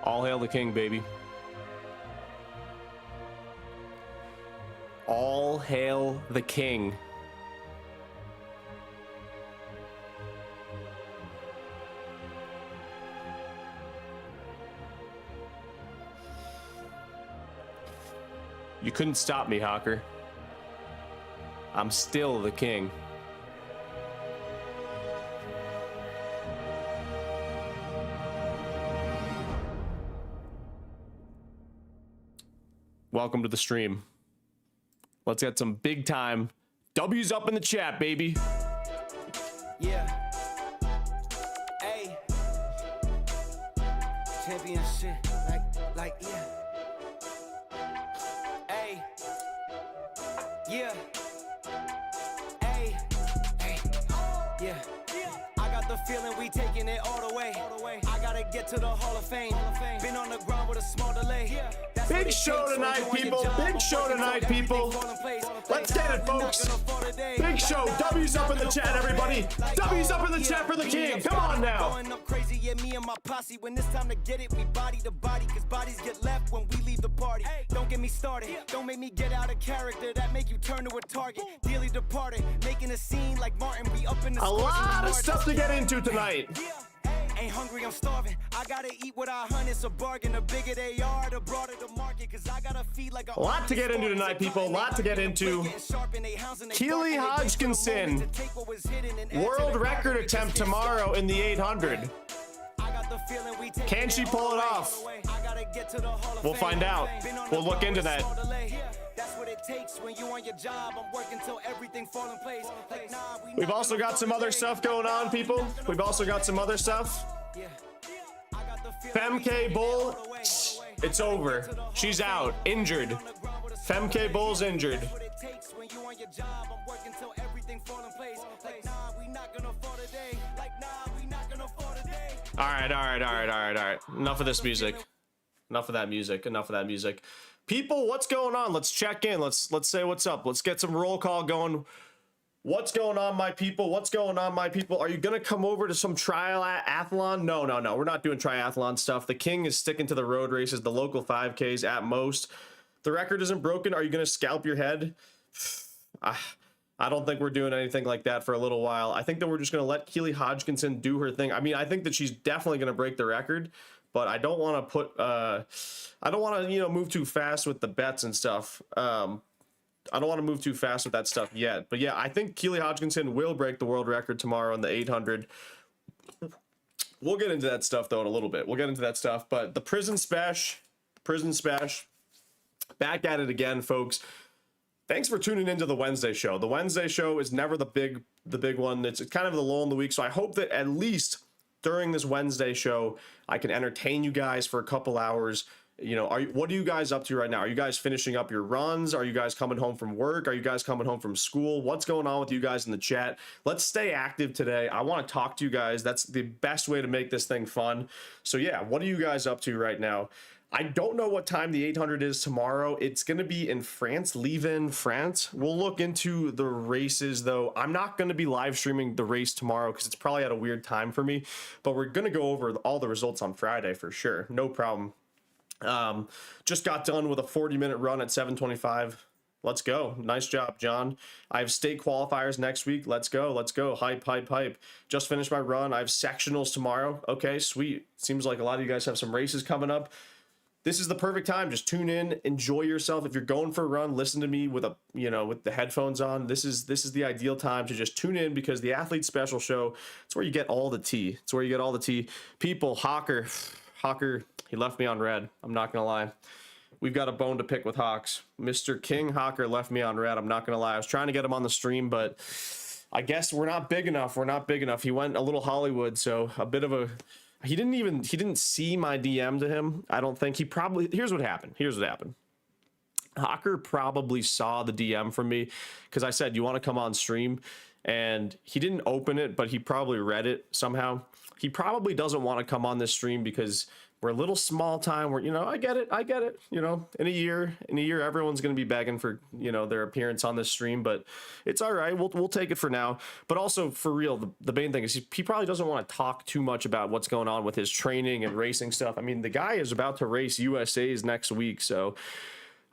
All hail the king, baby. All hail the king. You couldn't stop me, Hawker. I'm still the king. Welcome to the stream. Let's get some big time W's up in the chat, baby. Yeah. Hey. Championship. Like, yeah. Hey. Yeah. Hey. Hey. Yeah. I got the feeling we taking it all the way. I gotta get to the Hall of Fame. Been on the ground with a small delay. Big show tonight, people. Big show tonight, people. Let's get it, folks. Big show. W's up in the chat, everybody. W's up in the chat for the king. Come on now. Going up crazy, yeah, me and my posse. When it's time to get it, we body to body. Cause bodies get left when we leave the party. Don't get me started. Don't make me get out of character. That make you turn to a target. Dearly departed. Making a scene like Martin. We up in the A lot of stuff to get into tonight. Ain't hungry, I'm starving. I gotta eat what I hunt. It's a bargain. The bigger they are, the broader the market. Cause I gotta feed like a lot to get into tonight, people. A lot to get into. Keely Hodkinson. World record attempt tomorrow in the 800. Can she pull it off? We'll find out. We'll look into that. That's what it takes when you on your job. I'm working till everything fall in place. Like, nah, we've also got some other stuff going on, people. We've also got some other stuff. Femke Bull, it's over. She's out, injured. Femke Bull's injured. All right. Enough of this music. Enough of that music. People, what's going on? Let's check in. Let's say what's up. Let's get some roll call going. What's going on, my people? What's going on, my people? Are you gonna come over to some triathlon? No. We're not doing triathlon stuff. The king is sticking to the road races, the local 5Ks at most. The record isn't broken. Are you gonna scalp your head? I don't think we're doing anything like that for a little while. I think that we're just gonna let Keely Hodkinson do her thing. I mean, I think that she's definitely gonna break the record, but I don't want to put I don't want to move too fast with the bets and stuff. I don't want to move too fast with that stuff yet, but yeah, I think Keely Hodkinson will break the world record tomorrow in the 800. We'll get into that stuff though in a little bit. We'll get into that stuff, but the prison spash, back at it again, folks. Thanks for tuning into the Wednesday show. The Wednesday show is never the big one. It's kind of the lull in the week, so I hope that at least during this Wednesday show, I can entertain you guys for a couple hours. What are you guys up to right now? Are you guys finishing up your runs? Are you guys coming home from work? Are you guys coming home from school? What's going on with you guys in the chat? Let's stay active today. I want to talk to you guys. That's the best way to make this thing fun. So yeah, what are you guys up to right now? I don't know what time the 800 is tomorrow. It's going to be in France, Lieven, France. We'll look into the races, though. I'm not going to be live streaming the race tomorrow because it's probably at a weird time for me. But we're going to go over all the results on Friday for sure. No problem. Just got done with a 40-minute run at 7:25. Let's go. Nice job, John. I have state qualifiers next week. Let's go. Hype. Just finished my run. I have sectionals tomorrow. Okay, sweet. Seems like a lot of you guys have some races coming up. This is the perfect time. Just tune in, enjoy yourself. If you're going for a run, listen to me with with the headphones on. This is the ideal time to just tune in because the Athlete Special Show, it's where you get all the tea. People, Hawker, he left me on red. I'm not going to lie. We've got a bone to pick with Hawks. Mr. King Hawker left me on red. I'm not going to lie. I was trying to get him on the stream, but I guess we're not big enough. He went a little Hollywood, so a bit of a... He didn't see my DM to him. I don't think here's what happened. Hawker probably saw the DM from me because I said, you want to come on stream? And he didn't open it, but he probably read it somehow. He probably doesn't want to come on this stream because we're a little small time. We're, you know, I get it. You know, in a year, everyone's going to be begging for, you know, their appearance on this stream, but it's all right. We'll take it for now. But also, for real, the main thing is he probably doesn't want to talk too much about what's going on with his training and racing stuff. I mean, the guy is about to race USA's next week, so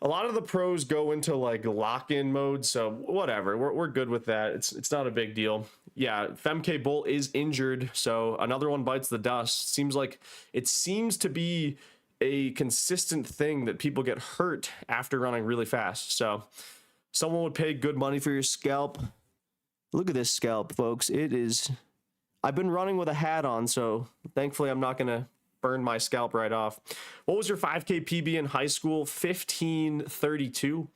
a lot of the pros go into like lock-in mode, so whatever. We're good with that. It's not a big deal. Yeah, Femke Bull is injured, so another one bites the dust. Seems to be a consistent thing that people get hurt after running really fast. So someone would pay good money for your scalp. Look at this scalp, folks. I've been running with a hat on, so thankfully I'm not gonna burn my scalp right off. What was your 5K PB in high school? 15:32.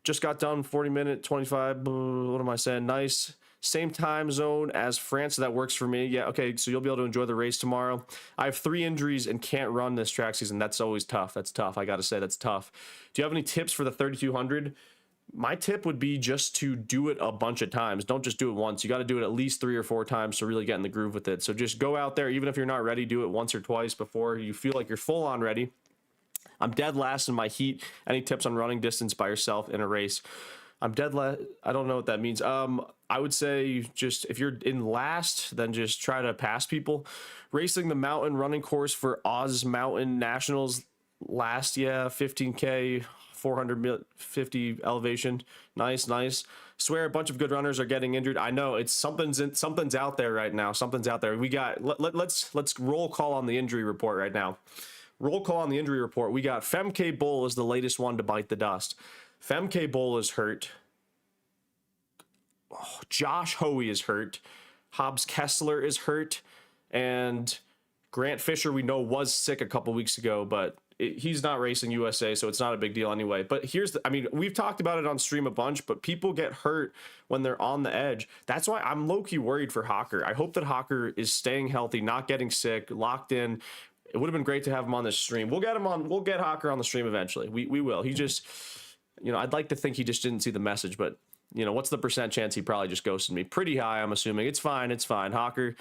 Just got done, 40-minute, 25. What am I saying? Nice. Same time zone as France, so that works for me. Yeah, okay, so you'll be able to enjoy the race tomorrow. I have 3 injuries and can't run this track season. That's always tough. That's tough. I got to say, that's tough. Do you have any tips for the 3200? My tip would be just to do it a bunch of times. Don't just do it once. You got to do it at least 3 or 4 times to really get in the groove with it. So just go out there, even if you're not ready, do it once or twice before you feel like you're full on ready. I'm dead last in my heat. Any tips on running distance by yourself in a race? I'm dead last. I don't know what that means. I would say just if you're in last, then just try to pass people. Racing the mountain running course for Oz Mountain Nationals last, yeah, 15K. 450 elevation. Nice. Swear a bunch of good runners are getting injured. I know it's something's out there right now. Something's out there. We got let's roll call on the injury report right now. Roll call on the injury report. We got Femke Bull is the latest one to bite the dust. Femke Bull is hurt. Oh, Josh Hoey is hurt. Hobbs Kessler is hurt, and Grant Fisher we know was sick a couple weeks ago, but he's not racing USA, so it's not a big deal anyway. But we've talked about it on stream a bunch, but people get hurt when they're on the edge. That's why I'm low-key worried for Hawker. I hope that Hawker is staying healthy, not getting sick, locked in. It would have been great to have him on this stream. We'll get Hawker on the stream eventually. We will. He just, I'd like to think he just didn't see the message, but what's the % chance he probably just ghosted me? Pretty high, I'm assuming. It's fine. Hawker,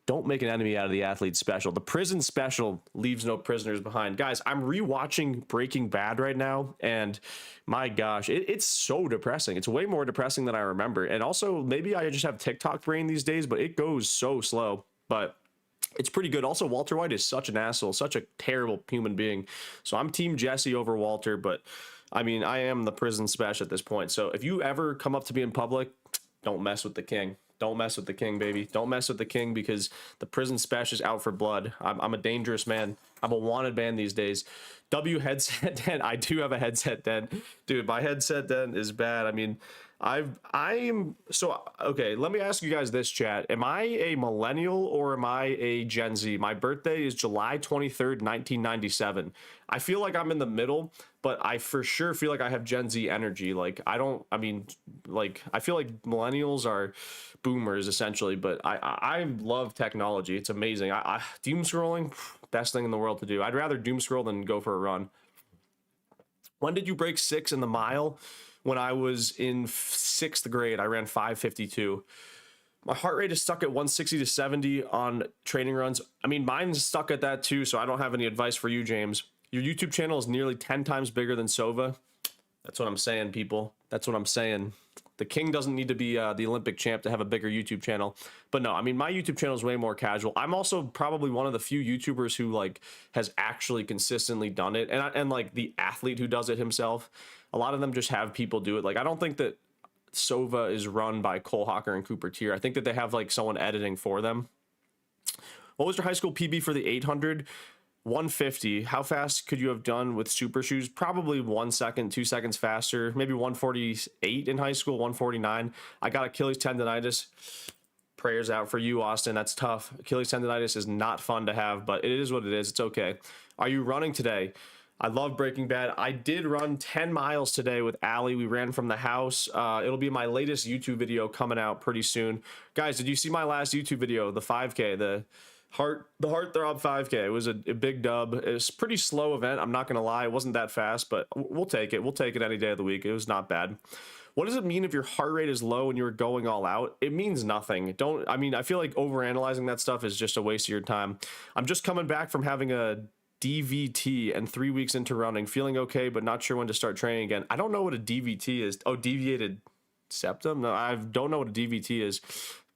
don't make an enemy out of the athlete special. The prison special leaves no prisoners behind. Guys, I'm rewatching Breaking Bad right now, and my gosh, it's so depressing. It's way more depressing than I remember. And also, maybe I just have TikTok brain these days, but it goes so slow. But it's pretty good. Also, Walter White is such an asshole, such a terrible human being. So I'm Team Jesse over Walter, but I mean, I am the prison special at this point. So if you ever come up to me in public, don't mess with the king. Don't mess with the king, baby. Don't mess with the king, because the prison special is out for blood. I'm a dangerous man. I'm a wanted man these days. W headset den. I do have a headset den. Dude, my headset den is bad. I mean, okay, let me ask you guys this, chat. Am I a millennial or am I a Gen Z? My birthday is July 23rd, 1997. I feel like I'm in the middle, but I for sure feel like I have Gen Z energy. I feel like millennials are boomers essentially, but I love technology. It's amazing. I doom scrolling, best thing in the world to do. I'd rather doom scroll than go for a run. When did you break 6 in the mile? When I was in 6th grade, I ran 5:52. My heart rate is stuck at 160 to 70 on training runs. I mean, mine's stuck at that too, so I don't have any advice for you, James. Your YouTube channel is nearly 10 times bigger than Sova. That's what I'm saying, people. That's what I'm saying. The king doesn't need to be the Olympic champ to have a bigger YouTube channel. But no, I mean, my YouTube channel is way more casual. I'm also probably one of the few YouTubers who has actually consistently done it. And the athlete who does it himself. A lot of them just have people do it. I don't think that Sova is run by Cole Hawker and Cooper Tier. I think that they have someone editing for them. What was your high school PB for the 800? 150. How fast could you have done with super shoes? Probably 1 second, 2 seconds faster. Maybe 148 in high school, 149. I got Achilles tendonitis. Prayers out for you, Austin. That's tough. Achilles tendonitis is not fun to have, but it is what it is. It's okay. Are you running today? I love Breaking Bad. I did run 10 miles today with Allie. We ran from the house. It'll be my latest YouTube video coming out pretty soon. Guys, did you see my last YouTube video, the 5K, The Heartthrob 5K. It was a big dub. It was a pretty slow event. I'm not gonna lie, it wasn't that fast, but we'll take it. We'll take it any day of the week. It was not bad. What does it mean if your heart rate is low and you're going all out? It means nothing. I mean, I feel like overanalyzing that stuff is just a waste of your time. I'm just coming back from having a DVT and 3 weeks into running, feeling okay, but not sure when to start training again. I don't know what a DVT is. Oh, deviated septum? No, I don't know what a DVT is.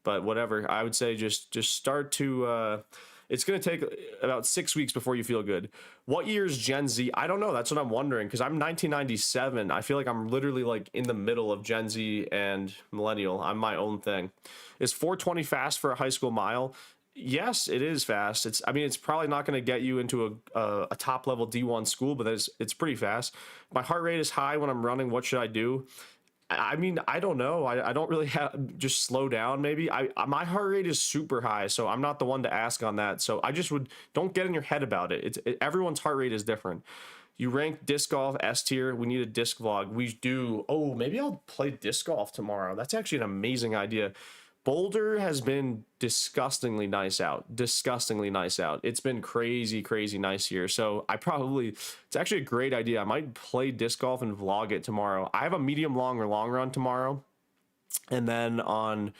But whatever, I would say just start to, it's going to take about 6 weeks before you feel good. What year is Gen Z? I don't know. That's what I'm wondering, because I'm 1997. I feel like I'm literally like in the middle of Gen Z and millennial. I'm my own thing. Is 420 fast for a high school mile? Yes, it is fast. I mean, it's probably not going to get you into a top level D1 school, but it's pretty fast. My heart rate is high when I'm running. What should I do? I mean, I don't know. I don't really have, just slow down maybe. My heart rate is super high, so I'm not the one to ask on that. So I just don't get in your head about it. Everyone's heart rate is different. You rank disc golf S tier. We need a disc vlog. We do. Oh, maybe I'll play disc golf tomorrow. That's actually an amazing idea. Boulder has been disgustingly nice out. It's been crazy nice here. So it's actually a great idea. I might play disc golf and vlog it tomorrow. I have a medium long or long run tomorrow. And then on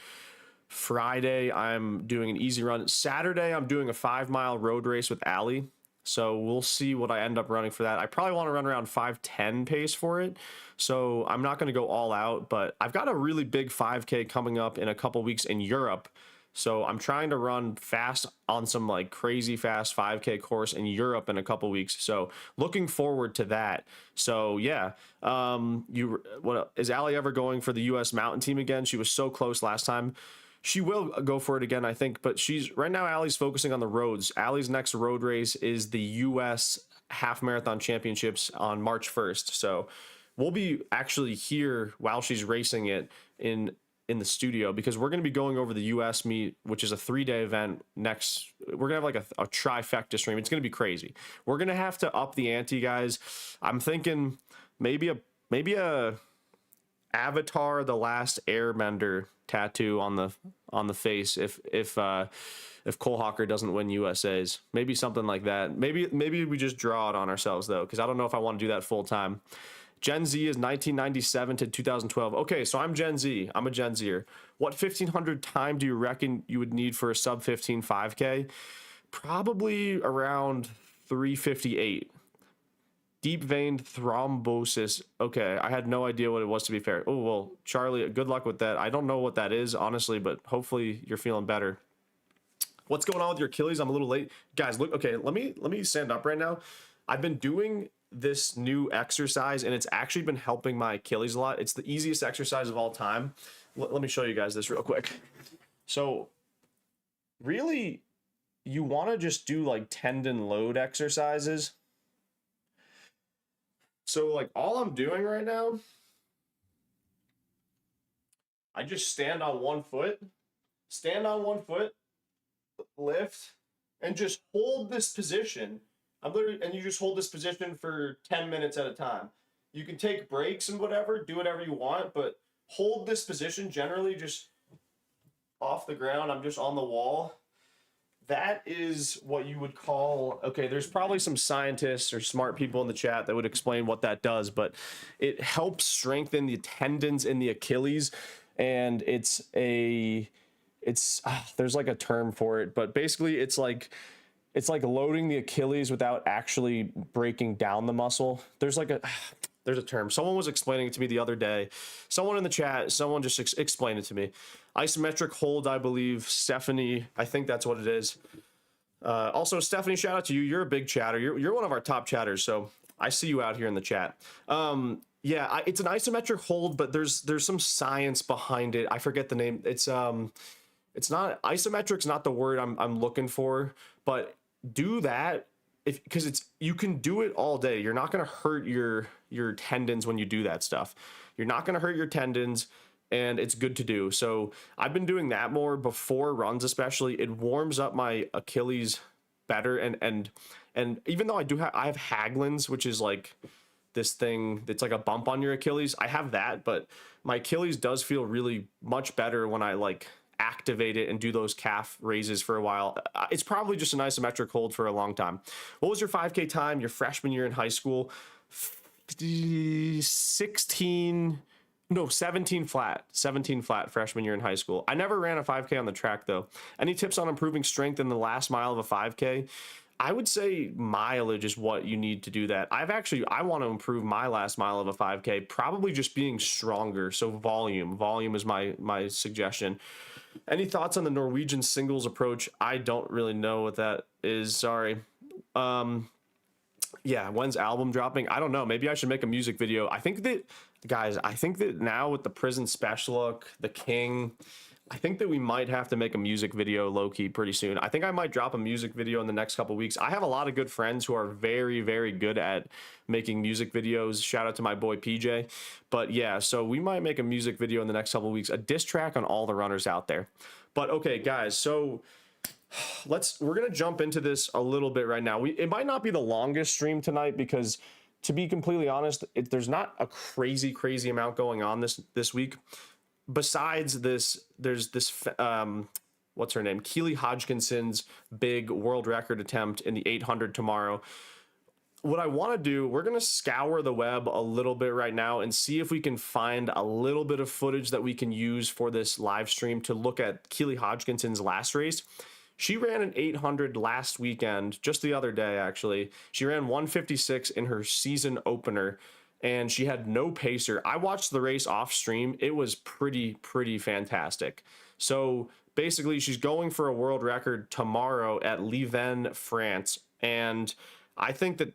Friday, I'm doing an easy run. Saturday, I'm doing a 5-mile road race with Allie. So we'll see what I end up running for that. I probably want to run around 5:10 pace for it. So I'm not going to go all out, but I've got a really big 5K coming up in a couple weeks in Europe. So I'm trying to run fast on some like crazy fast 5K course in Europe in a couple weeks. So looking forward to that. So yeah, is Allie ever going for the U.S. mountain team again? She was so close last time. She will go for it again, I think, but right now Allie's focusing on the roads. Allie's next road race is the U.S. Half Marathon Championships on March 1st. So we'll be actually here while she's racing it in the studio, because we're going to be going over the U.S. meet, which is a 3-day event next. We're going to have like a trifecta stream. It's going to be crazy. We're going to have to up the ante, guys. I'm thinking maybe a Avatar: The Last Airbender tattoo on the face if Cole Hawker doesn't win USA's. Maybe something like that. Maybe we just draw it on ourselves though, because I don't know if I want to do that full time. Gen Z is 1997 to 2012. Okay, so I'm Gen Z. I'm a Gen Zer. What 1500 time do you reckon you would need for a sub 15 5K? Probably around 358. Deep vein thrombosis. Okay, I had no idea what it was, to be fair. Oh, well, Charlie, good luck with that. I don't know what that is, honestly, but hopefully you're feeling better. What's going on with your Achilles? I'm a little late. Guys, look, okay, let me stand up right now. I've been doing this new exercise, and it's actually been helping my Achilles a lot. It's the easiest exercise of all time. Let me show you guys this real quick. So, really, you want to just do like tendon load exercises. So like all I'm doing right now, I just stand on one foot, lift, and just hold this position. And you just hold this position for 10 minutes at a time. You can take breaks and whatever, do whatever you want, but hold this position generally just off the ground. I'm just on the wall. That is what you would call, okay, there's probably some scientists or smart people in the chat that would explain what that does, but it helps strengthen the tendons in the Achilles, and there's like a term for it, but basically it's like loading the Achilles without actually breaking down the muscle. There's a term. Someone was explaining it to me the other day. Someone in the chat, someone just explained it to me. Isometric hold, I believe. Stephanie, I think that's what it is. Also, Stephanie, shout out to you. You're a big chatter. You're one of our top chatters, so I see you out here in the chat. Yeah, it's an isometric hold, but there's some science behind it. I forget the name. It's not isometric's not the word I'm looking for, but do that because you can do it all day. You're not going to hurt your tendons when you do that stuff. You're not going to hurt your tendons, and it's good to do. So I've been doing that more before runs, especially. It warms up my Achilles better, and even though I have Haglund's, which is like this thing that's like a bump on your Achilles. I have that, but my Achilles does feel really much better when I like activate it and do those calf raises for a while. It's probably just an isometric hold for a long time. What was your 5K time your freshman year in high school? 17 flat freshman year in high school. I never ran a 5K on the track though. Any tips on improving strength in the last mile of a 5K? I would say mileage is what you need to do that. I want to improve my last mile of a 5K, probably just being stronger. So volume is my suggestion. Any thoughts on the Norwegian singles approach? I don't really know what that is. Sorry. Yeah, when's album dropping? I don't know. Maybe I should make a music video. I think that now with the prison special look, the King, I think that we might have to make a music video low-key pretty soon. I think I might drop a music video in the next couple weeks. I have a lot of good friends who are very, very good at making music videos. Shout out to my boy PJ. But yeah, so we might make a music video in the next couple weeks, a diss track on all the runners out there. But okay, guys, so we're gonna jump into this a little bit right now. It might not be the longest stream tonight because, to be completely honest, there's not a crazy amount going on this week. Besides this, there's this what's her name, Keely Hodkinson's big world record attempt in the 800 tomorrow. What I want to do, we're going to scour the web a little bit right now and see if we can find a little bit of footage that we can use for this live stream to look at Keely Hodkinson's last race. She ran an 800 last weekend, just the other day, actually. She ran 156 in her season opener, and she had no pacer. I watched the race off stream. It was pretty fantastic. So basically, she's going for a world record tomorrow at Liven, France. And I think that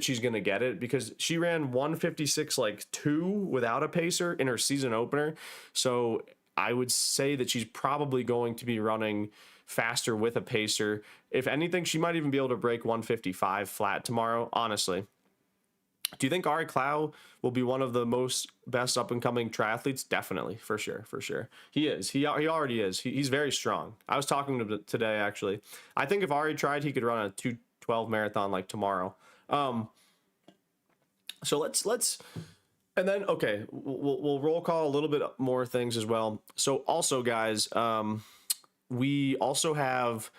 she's going to get it because she ran 156 like 2 without a pacer in her season opener. So I would say that she's probably going to be running faster with a pacer. If anything, she might even be able to break 155 flat tomorrow, honestly. Do you think Ari Clow will be one of the best up and coming triathletes? Definitely, for sure. He is. He already is. He's very strong. I was talking to him today, actually. I think if Ari tried, he could run a 2:12 marathon like tomorrow. So let's and then okay, we'll roll call a little bit more things as well. So also, guys, we also have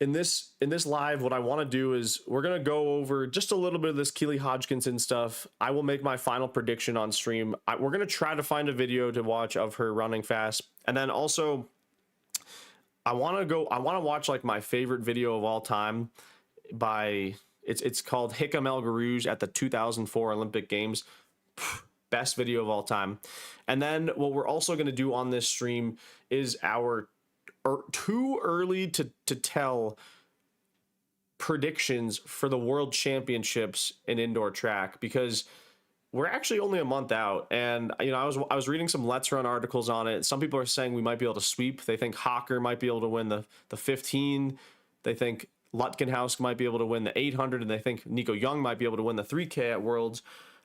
in this live, what I want to do is we're going to go over just a little bit of this Keely Hodkinson stuff. I will make my final prediction on stream. We're going to try to find a video to watch of her running fast. And then also I want to watch like my favorite video of all time by it's called Hickam El Garouge at the 2004 Olympic Games. Best video of all time. And then what we're also going to do on this stream is our too early to tell predictions for the world championships in indoor track, because we're actually only a month out. And you know, I was reading some Let's Run articles on it. Some people are saying we might be able to sweep. They think Hawker might be able to win the 15. They think Lutkenhaus might be able to win the 800, and they think Nico Young might be able to win the 3K at Worlds.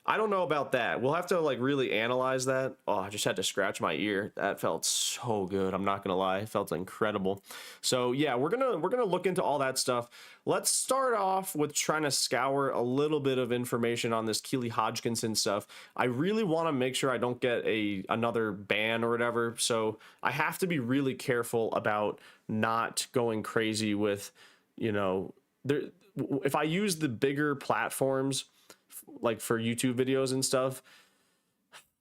I don't know about that. We'll have to like really analyze that. Oh, I just had to scratch my ear. That felt so good. I'm not gonna lie. It felt incredible. So yeah, we're gonna look into all that stuff. Let's start off with trying to scour a little bit of information on this Keely Hodkinson stuff. I really want to make sure I don't get another ban or whatever. So I have to be really careful about not going crazy with, you know, if I use the bigger platforms like for YouTube videos and stuff,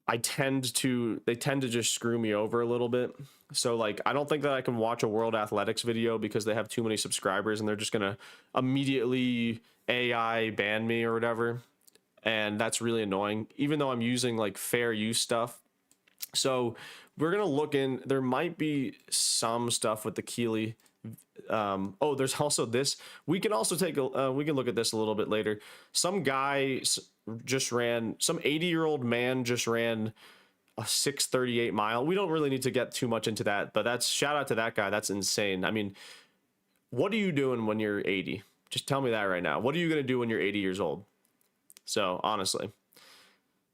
they tend to just screw me over a little bit. So like, I don't think that I can watch a World Athletics video because they have too many subscribers and they're just gonna immediately AI ban me or whatever. And that's really annoying, even though I'm using like fair use stuff. So we're gonna look in, there might be some stuff with the Keely. Oh, there's also this. We can also we can look at this a little bit later. Some 80-year-old man just ran a 6:38 mile. We don't really need to get too much into that, but shout out to that guy. That's insane. I mean, what are you doing when you're 80? Just tell me that right now. What are you going to do when you're 80 years old? So honestly,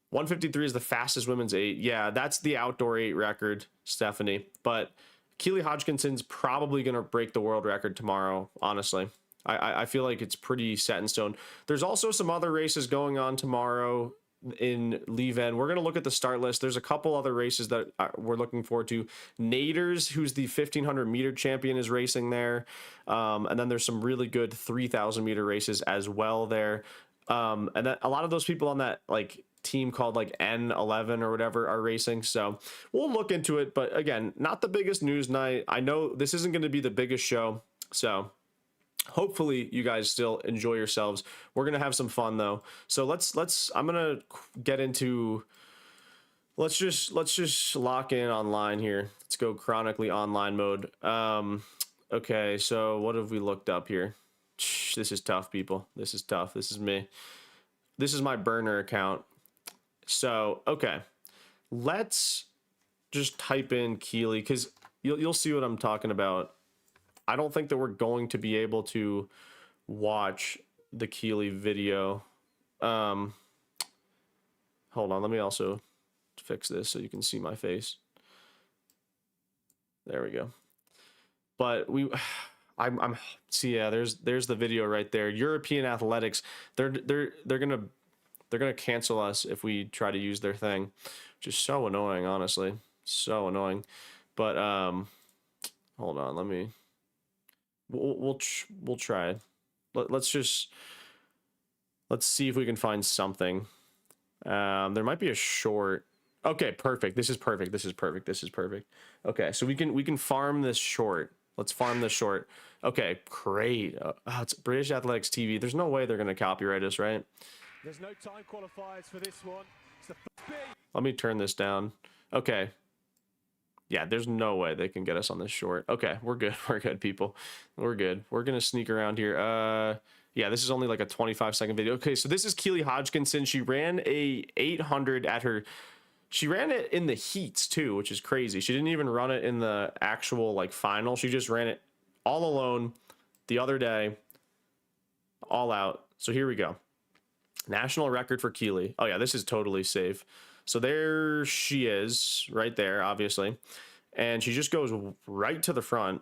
153 is the fastest women's 8. Yeah, that's the outdoor 8 record, Stephanie. But Keely Hodkinson's probably going to break the world record tomorrow, honestly. I feel like it's pretty set in stone. There's also some other races going on tomorrow. in Leven. We're going to look at the start list. There's a couple other races that we're looking forward to. Naders, who's the 1500 meter champion, is racing there. And then there's some really good 3000 meter races as well there. And then a lot of those people on that like team called like N11 or whatever are racing. So we'll look into it. But again, not the biggest news night. I know this isn't going to be the biggest show. So hopefully you guys still enjoy yourselves. We're going to have some fun though. So I'm going to get into, let's just lock in online here. Let's go chronically online mode. Okay. So what have we looked up here? This is tough, people. This is tough. This is me. This is my burner account. So, okay. Let's just type in Keely, because you'll see what I'm talking about. I don't think that we're going to be able to watch the Keely video. Hold on, let me also fix this so you can see my face. There we go. But I'm see, yeah, there's the video right there. European Athletics, they're gonna cancel us if we try to use their thing, which is so annoying, honestly, so annoying. But hold on, we'll try. Let's see if we can find something. There might be a short. Okay, perfect. This is perfect. This is perfect. This is perfect. Okay, so we can farm this short. Let's farm this short. Okay, great. It's British Athletics TV. There's no way they're gonna copyright us, right? There's no time qualifiers for this one. Let me turn this down. Okay. Yeah, there's no way they can get us on this short. Okay, we're good. We're good, people. We're good. We're gonna sneak around here. Yeah, this is only like a 25-second video. Okay, so this is Keely Hodkinson. She ran a 800 at her. She ran it in the heats too, which is crazy. She didn't even run it in the actual like final. She just ran it all alone the other day, all out. So here we go. National record for Keely. Oh yeah, this is totally safe. So there she is right there, obviously. And she just goes right to the front.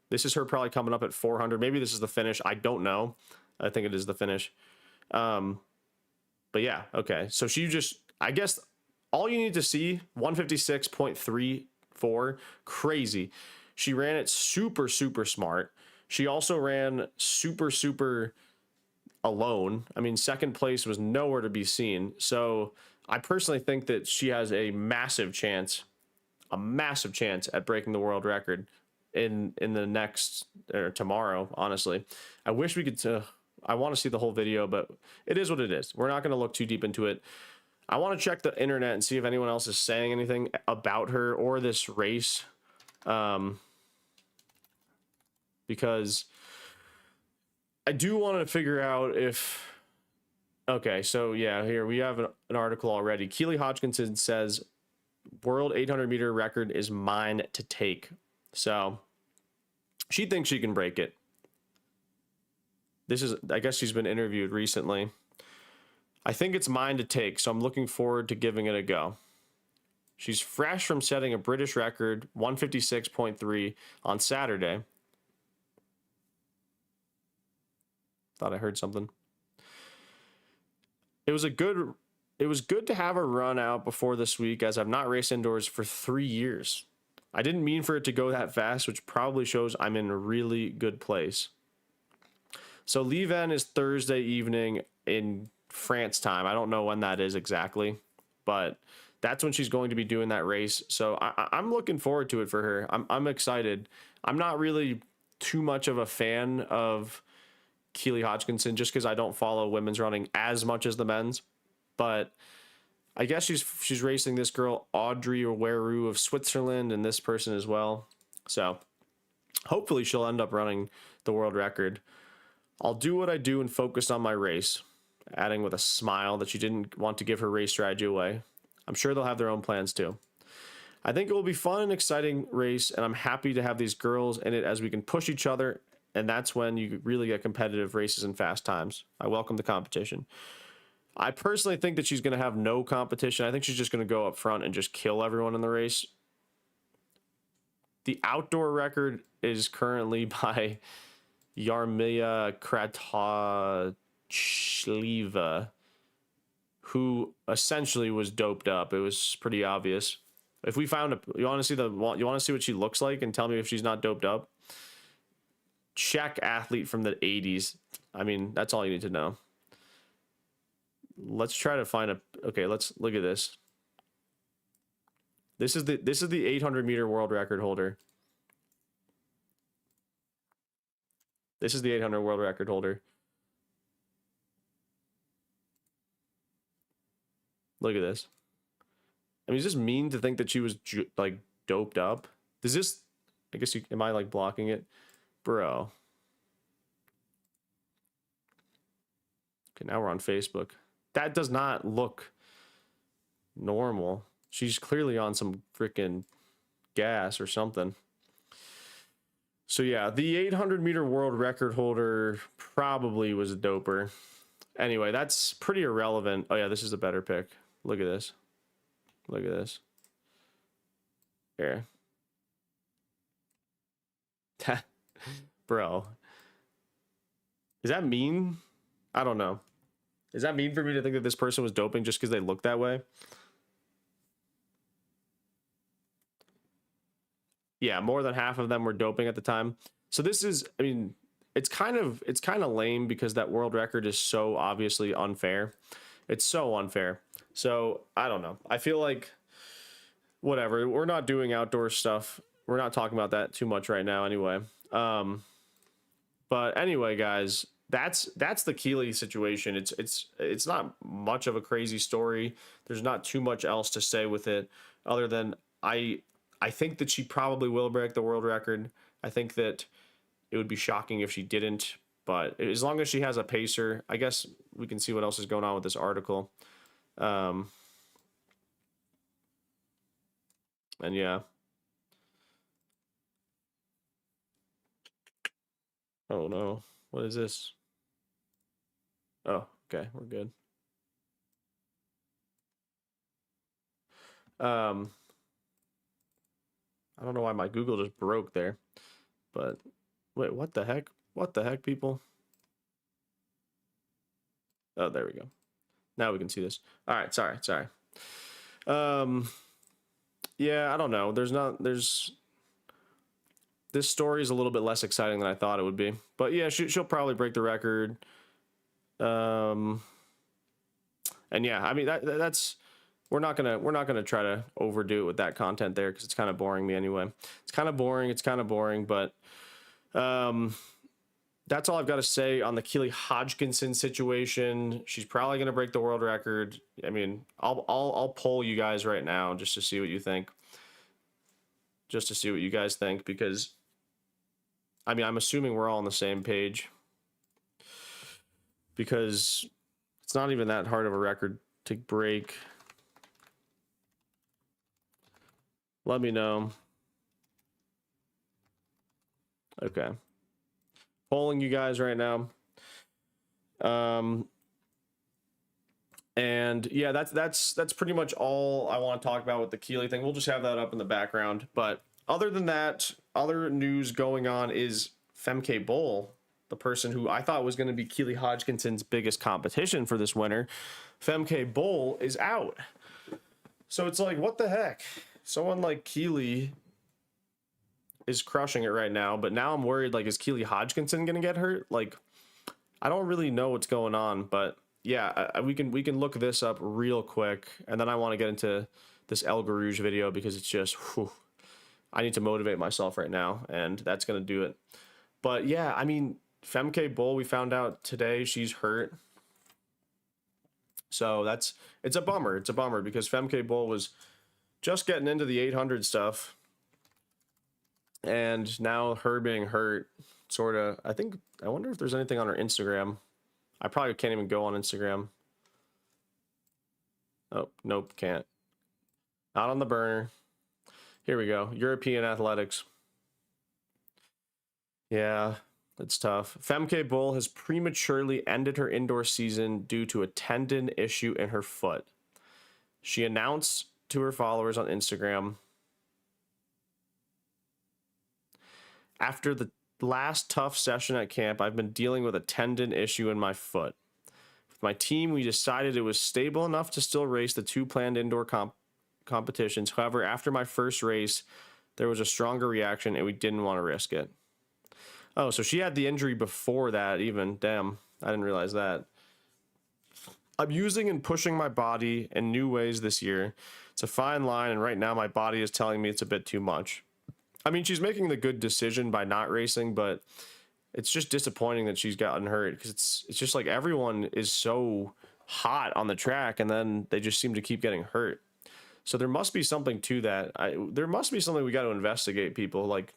This is her probably coming up at 400. Maybe this is the finish. I don't know. I think it is the finish. But yeah, okay. So she just, I guess all you need to see, 156.34, crazy. She ran it super, super smart. She also ran super, super alone. I mean, second place was nowhere to be seen. So I personally think that she has a massive chance at breaking the world record in the next, or tomorrow, honestly. I wish we could, I want to see the whole video, but it is what it is. We're not going to look too deep into it. I want to check the internet and see if anyone else is saying anything about her or this race. Because I do want to figure out if, okay, so yeah, here we have an article already. Keely Hodkinson says world 800 meter record is mine to take. So she thinks she can break it. This is, I guess she's been interviewed recently. I think it's mine to take, so I'm looking forward to giving it a go. She's fresh from setting a British record, 156.3 on Saturday. Thought I heard something. It was good to have a run out before this week, as I've not raced indoors for 3 years. I didn't mean for it to go that fast, which probably shows I'm in a really good place. So Leven is Thursday evening in France time. I don't know when that is exactly, but that's when she's going to be doing that race. So I'm looking forward to it for her. I'm excited. I'm not really too much of a fan of Keely Hodkinson just because I don't follow women's running as much as the men's, but I guess she's racing this girl Audrey Weru of Switzerland and this person as well. So hopefully she'll end up running the world record. I'll do what I do and focus on my race, adding with a smile that she didn't want to give her race strategy away. I'm sure they'll have their own plans too. I think it will be fun and exciting race, and I'm happy to have these girls in it as we can push each other, and that's when you really get competitive races and fast times. I welcome the competition. I personally think that she's going to have no competition. I think she's just going to go up front and just kill everyone in the race. The outdoor record is currently by Yarmila Kratochliva, who essentially was doped up. It was pretty obvious. If we found a, you want to see what she looks like and tell me if she's not doped up? Czech athlete from the 80s. I mean, that's all you need to know. Let's try to find a, okay, let's look at this. This is the 800 meter world record holder. This is the 800 world record holder. Look at this. I mean, is this mean to think that she was like doped up? Does this, I guess you, am I like blocking it? Bro. Okay, now we're on Facebook. That does not look normal. She's clearly on some freaking gas or something. So yeah, the 800 meter world record holder probably was a doper. Anyway, that's pretty irrelevant. Oh yeah, this is a better pick. Look at this. Look at this. Here. Bro. Is that mean? I don't know. Is that mean for me to think that this person was doping just because they look that way? Yeah, more than half of them were doping at the time. So this is, I mean, it's kind of lame because that world record is so obviously unfair. It's so unfair. So I don't know. I feel like whatever. We're not doing outdoor stuff. We're not talking about that too much right now anyway. But anyway, guys, that's the Keely situation. It's not much of a crazy story. There's not too much else to say with it other than I think that she probably will break the world record. I think that it would be shocking if she didn't, but as long as she has a pacer, I guess we can see what else is going on with this article. And yeah. Oh no, what is this? Oh, okay, we're good. I don't know why my Google just broke there, but wait, what the heck? What the heck, people? Oh, there we go. Now we can see this. All right, sorry. Yeah, I don't know. This story is a little bit less exciting than I thought it would be, but yeah, she'll probably break the record. And yeah, I mean that's we're not gonna try to overdo it with that content there because it's kind of boring me anyway. It's kind of boring, but that's all I've got to say on the Keely Hodkinson situation. She's probably gonna break the world record. I mean, I'll poll you guys right now just to see what you think. Just to see what you guys think, because I mean, I'm assuming we're all on the same page, because it's not even that hard of a record to break. Let me know. Okay. Polling you guys right now. And yeah, that's pretty much all I want to talk about with the Keely thing. We'll just have that up in the background. But other than that, other news going on is Femke Bol, the person who I thought was going to be Keely Hodgkinson's biggest competition for this winter. Femke Bol is out. So it's like, what the heck? Someone like Keely is crushing it right now, but now I'm worried, like, is Keely Hodkinson going to get hurt? Like, I don't really know what's going on, but yeah, we can look this up real quick, and then I want to get into this El Garouge video because it's just, whew, I need to motivate myself right now, and that's going to do it. But yeah, I mean, Femke Bol, we found out today she's hurt. So it's a bummer. It's a bummer because Femke Bol was just getting into the 800 stuff. And now her being hurt, sort of, I wonder if there's anything on her Instagram. I probably can't even go on Instagram. Oh, nope, can't. Not on the burner. Here we go. European athletics. Yeah, it's tough. Femke Bol has prematurely ended her indoor season due to a tendon issue in her foot. She announced to her followers on Instagram, "After the last tough session at camp, I've been dealing with a tendon issue in my foot. With my team, we decided it was stable enough to still race the 2 planned indoor competitions. However, after my first race, there was a stronger reaction and we didn't want to risk it. Oh, so she had the injury before that even. Damn, I didn't realize that. I'm using and pushing my body in new ways this year. It's a fine line, and right now my body is telling me it's a bit too much. I mean, she's making the good decision by not racing, but it's just disappointing that she's gotten hurt, because it's just like everyone is so hot on the track and then they just seem to keep getting hurt. So there must be something to that. There must be something we got to investigate, people. Like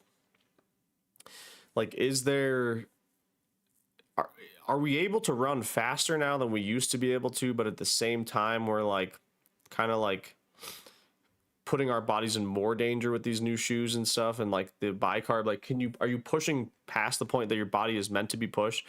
is there... Are we able to run faster now than we used to be able to, but at the same time we're like kind of like putting our bodies in more danger with these new shoes and stuff, and like the bicarb, like are you pushing past the point that your body is meant to be pushed?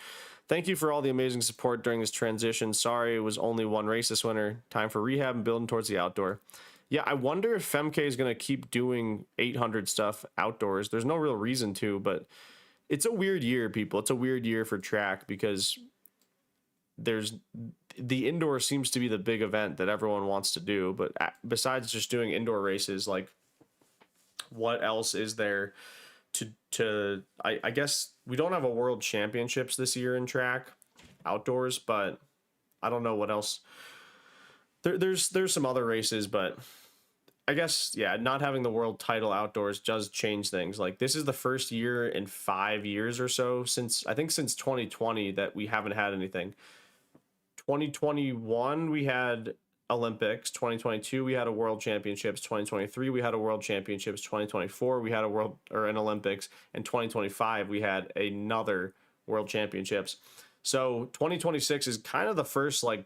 Thank you for all the amazing support during this transition. Sorry it was only 1 race this winter. Time for rehab and building towards the outdoor. Yeah, I wonder if Femke is going to keep doing 800 stuff outdoors. There's no real reason to, but it's a weird year, people. It's a weird year for track because the indoor seems to be the big event that everyone wants to do. But besides just doing indoor races, like what else is there to I guess we don't have a world championships this year in track outdoors, but I don't know what else. There's some other races, but I guess, yeah, not having the world title outdoors does change things. Like this is the first year in 5 years or so since 2020 that we haven't had anything. 2021 we had Olympics, 2022 we had a world championships, 2023 we had a world championships, 2024 we had an Olympics, and 2025 we had another world championships. So 2026 is kind of the first like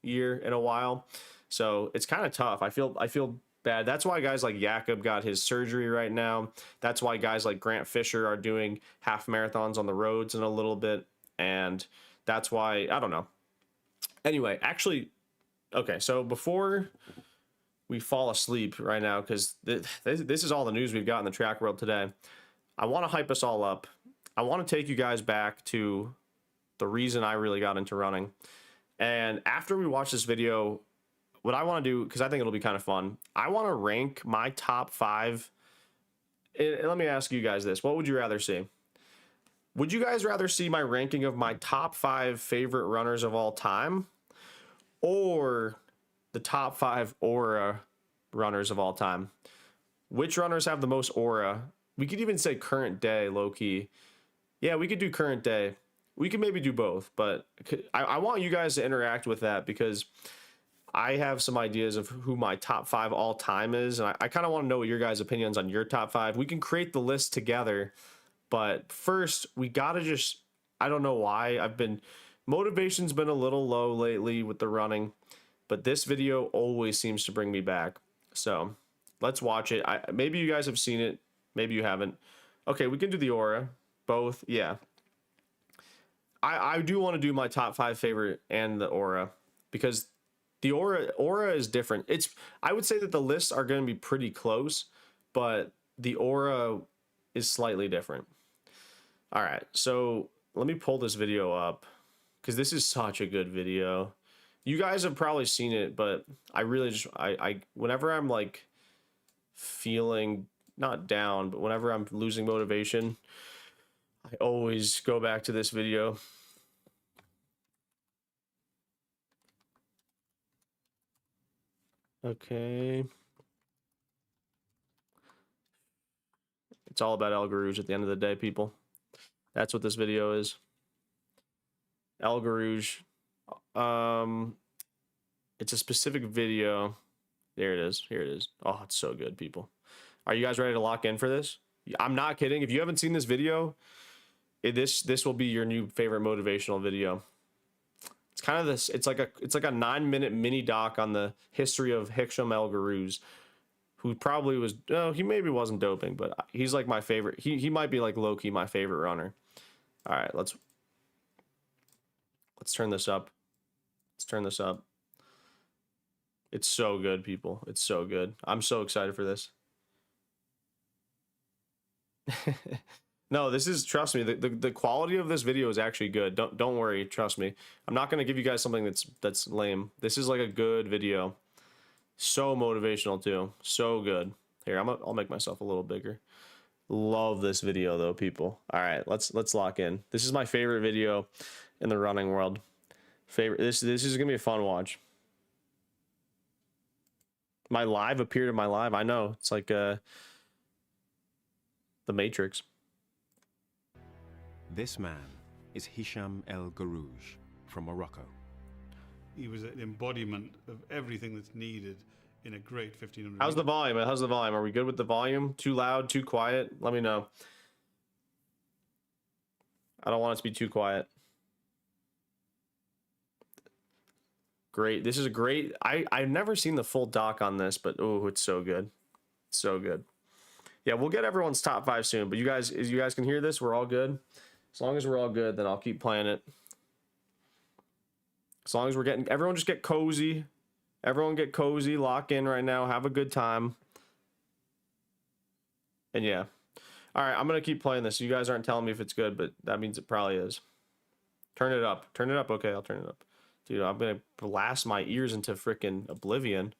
year in a while. So it's kind of tough. I feel bad. That's why guys like Jakob got his surgery right now. That's why guys like Grant Fisher are doing half marathons on the roads in a little bit. And that's why, I don't know. Anyway, actually, okay, so before we fall asleep right now, because this is all the news we've got in the track world today, I want to hype us all up. I want to take you guys back to the reason I really got into running. And after we watch this video, what I want to do, because I think it'll be kind of fun, I want to rank my top 5. And let me ask you guys this. What would you rather see? Would you guys rather see my ranking of my top 5 favorite runners of all time, or the top 5 aura runners of all time? Which runners have the most aura? We could even say current day, low key. Yeah, we could do current day. We could maybe do both, but I want you guys to interact with that, because I have some ideas of who my top 5 all time is. And I kind of want to know what your guys' opinions on your top 5. We can create the list together, but first we got to just, I don't know why motivation's been a little low lately with the running, but this video always seems to bring me back. So let's watch it. Maybe you guys have seen it. Maybe you haven't. Okay. We can do the aura both. Yeah. I do want to do my top 5 favorite and the aura, because the aura is different. I would say that the lists are going to be pretty close, but the aura is slightly different. All right, so let me pull this video up, because this is such a good video. You guys have probably seen it, but I really just, whenever I'm like feeling not down, but whenever I'm losing motivation, I always go back to this video. Okay. It's all about El Garouge at the end of the day, people. That's what this video is. El Garouge. It's a specific video. There it is. Here it is. Oh, it's so good, people. Are you guys ready to lock in for this? I'm not kidding. If you haven't seen this video, this will be your new favorite motivational video. It's kind of this. It's like a 9-minute mini doc on the history of Hicham El Garouge, who probably was. No, he maybe wasn't doping, but he's like my favorite. He might be like low key my favorite runner. All right, let's turn this up. Let's turn this up. It's so good, people. It's so good. I'm so excited for this. No, this is, trust me, the quality of this video is actually good. Don't worry, trust me. I'm not gonna give you guys something that's lame. This is like a good video. So motivational too. So good. Here, I'll make myself a little bigger. Love this video though, people. All right, let's lock in. This is my favorite video in the running world. This is gonna be a fun watch. My live appeared in my live. I know, it's like the Matrix. This man is Hisham El Garouj from Morocco. He was an embodiment of everything that's needed in a great 1500. How's the volume? How's the volume? Are we good with the volume? Too loud? Too quiet? Let me know. I don't want it to be too quiet. Great. This is a great. I've never seen the full doc on this, but oh, it's so good. So good. Yeah, we'll get everyone's top 5 soon, but you guys can hear this, we're all good. As long as we're all good, then I'll keep playing it. As long as we're getting, everyone just get cozy. Everyone get cozy, lock in right now, have a good time. And yeah. All right, I'm going to keep playing this. You guys aren't telling me if it's good, but that means it probably is. Turn it up. Turn it up. Okay, I'll turn it up. Dude, I'm going to blast my ears into freaking oblivion.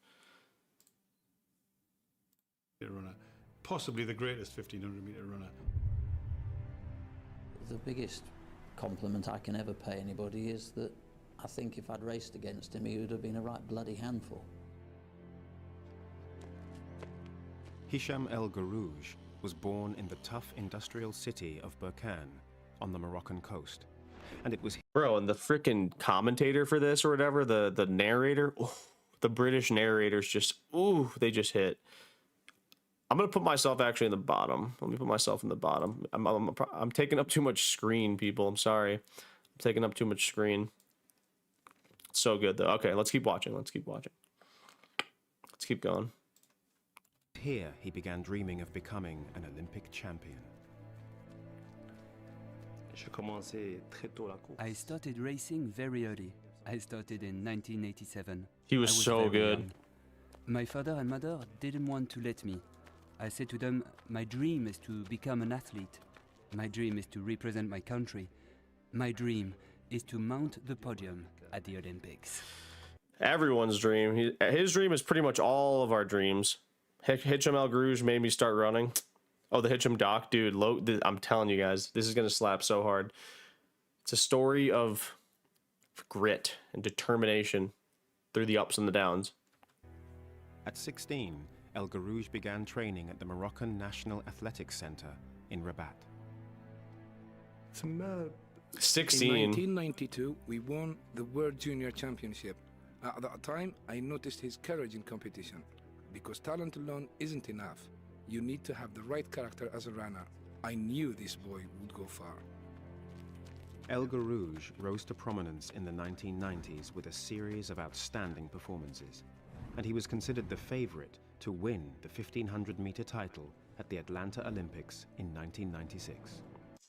runner, possibly the greatest 1500 meter runner. The biggest compliment I can ever pay anybody is that I think if I'd raced against him, he would have been a right bloody handful. Hisham El Garouj was born in the tough industrial city of Berkane on the Moroccan coast. And it was... Bro, and the freaking commentator for this or whatever, the narrator, ooh, the British narrators just, ooh, they just hit. I'm going to put myself actually in the bottom. Let me put myself in the bottom. I'm taking up too much screen, people. I'm sorry. I'm taking up too much screen. It's so good, though. Okay, let's keep watching. Let's keep watching. Let's keep going. Here, he began dreaming of becoming an Olympic champion. I started racing very early. I started in 1987. He was so very good. young. My father and mother didn't want to let me. I said to them, my dream is to become an athlete. My dream is to represent my country. My dream is to mount the podium at the Olympics. Everyone's dream. His dream is pretty much all of our dreams. Hisham El Garouj made me start running. Oh, the Hisham doc, dude. I'm telling you guys, this is gonna slap so hard. It's a story of grit and determination through the ups and the downs. At 16, El Garouj began training at the Moroccan National Athletics Center in Rabat. 16. In 1992, we won the World Junior Championship. At that time, I noticed his courage in competition. Because talent alone isn't enough. You need to have the right character as a runner. I knew this boy would go far. El Garouj rose to prominence in the 1990s with a series of outstanding performances, and he was considered the favorite to win the 1500-meter title at the Atlanta Olympics in 1996.